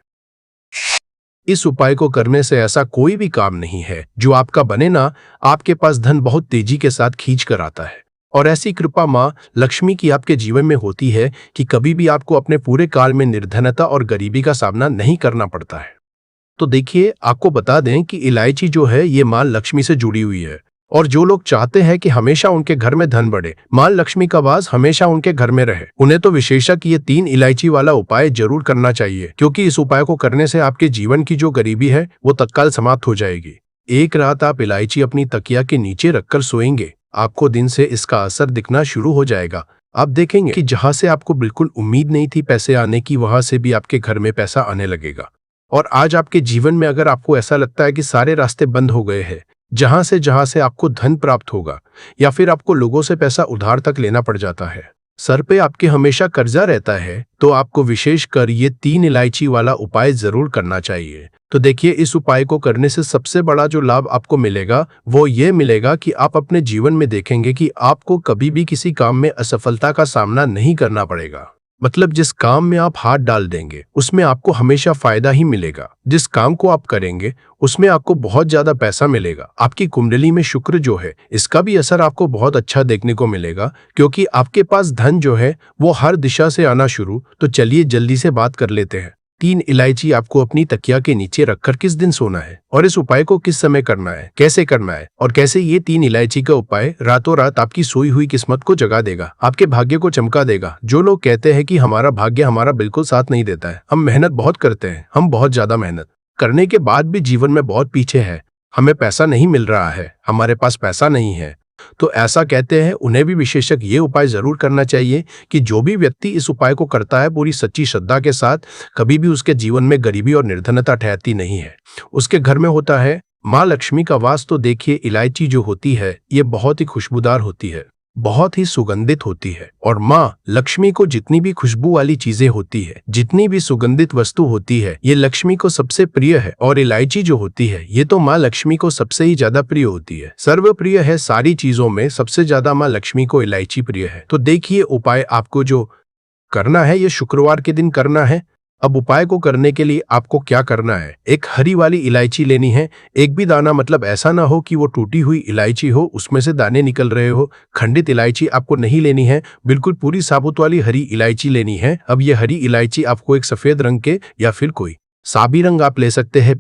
इस उपाय को करने से ऐसा कोई भी काम नहीं है जो आपका बने ना। आपके पास धन बहुत तेजी के साथ खींच कर आता है और ऐसी कृपा माँ लक्ष्मी की आपके जीवन में होती है कि कभी भी आपको अपने पूरे काल में निर्धनता और गरीबी का सामना नहीं करना पड़ता है। तो देखिए, आपको बता दें कि इलायची जो है ये माँ लक्ष्मी से जुड़ी हुई है और जो लोग चाहते हैं कि हमेशा उनके घर में धन बढ़े, मां लक्ष्मी का वास हमेशा उनके घर में रहे, उन्हें तो विशेषक ये 3 इलायची वाला उपाय जरूर करना चाहिए, क्योंकि इस उपाय को करने से आपके जीवन की जो गरीबी है वो तत्काल समाप्त हो जाएगी। एक रात आप इलायची अपनी तकिया के नीचे रखकर सोएंगे, आपको दिन से इसका असर दिखना शुरू हो जाएगा। आप देखेंगे कि जहां से आपको बिल्कुल उम्मीद नहीं थी पैसे आने की, वहां से भी आपके घर में पैसा आने लगेगा। और आज आपके जीवन में अगर आपको ऐसा लगता है कि सारे रास्ते बंद हो गए हैं, जहां से आपको धन प्राप्त होगा, या फिर आपको लोगों से पैसा उधार तक लेना पड़ जाता है, सर पे आपके हमेशा कर्जा रहता है, तो आपको विशेष कर ये 3 इलायची वाला उपाय जरूर करना चाहिए। तो देखिए, इस उपाय को करने से सबसे बड़ा जो लाभ आपको मिलेगा वो ये मिलेगा कि आप अपने जीवन में देखेंगे कि आपको कभी भी किसी काम में असफलता का सामना नहीं करना पड़ेगा। मतलब जिस काम में आप हाथ डाल देंगे उसमें आपको हमेशा फायदा ही मिलेगा। जिस काम को आप करेंगे उसमें आपको बहुत ज्यादा पैसा मिलेगा। आपकी कुंडली में शुक्र जो है इसका भी असर आपको बहुत अच्छा देखने को मिलेगा, क्योंकि आपके पास धन जो है वो हर दिशा से आना शुरू। तो चलिए जल्दी से बात कर लेते हैं। 3 इलायची आपको अपनी तकिया के नीचे रखकर किस दिन सोना है और इस उपाय को किस समय करना है, कैसे करना है और कैसे ये 3 इलायची का उपाय रातों रात आपकी सोई हुई किस्मत को जगा देगा, आपके भाग्य को चमका देगा। जो लोग कहते हैं कि हमारा भाग्य हमारा बिल्कुल साथ नहीं देता है, हम मेहनत बहुत करते हैं, हम बहुत ज्यादा मेहनत करने के बाद भी जीवन में बहुत पीछे है, हमें पैसा नहीं मिल रहा है, हमारे पास पैसा नहीं है, तो ऐसा कहते हैं उन्हें भी विशेषक ये उपाय जरूर करना चाहिए कि जो भी व्यक्ति इस उपाय को करता है पूरी सच्ची श्रद्धा के साथ, कभी भी उसके जीवन में गरीबी और निर्धनता ठहरती नहीं है, उसके घर में होता है माँ लक्ष्मी का वास। तो देखिए, इलायची जो होती है ये बहुत ही खुशबूदार होती है, बहुत ही सुगंधित होती है, और माँ लक्ष्मी को जितनी भी खुशबू वाली चीजें होती है, जितनी भी सुगंधित वस्तु होती है, ये लक्ष्मी को सबसे प्रिय है। और इलायची जो होती है ये तो माँ लक्ष्मी को सबसे ही ज्यादा प्रिय होती है, सर्वप्रिय है। सारी चीजों में सबसे ज्यादा माँ लक्ष्मी को इलायची प्रिय है। तो देखिए, उपाय आपको जो करना है ये शुक्रवार के दिन करना है। अब उपाय को करने के लिए आपको क्या करना है, एक हरी वाली इलायची लेनी है। एक भी दाना, मतलब ऐसा ना हो कि वो टूटी हुई इलायची हो, उसमें से दाने निकल रहे हो। खंडित इलायची आपको नहीं लेनी है, बिल्कुल पूरी साबुत वाली हरी इलायची लेनी है। अब ये हरी इलायची आपको एक सफेद रंग के या फिर कोई साबी रंग आप ले सकते हैं।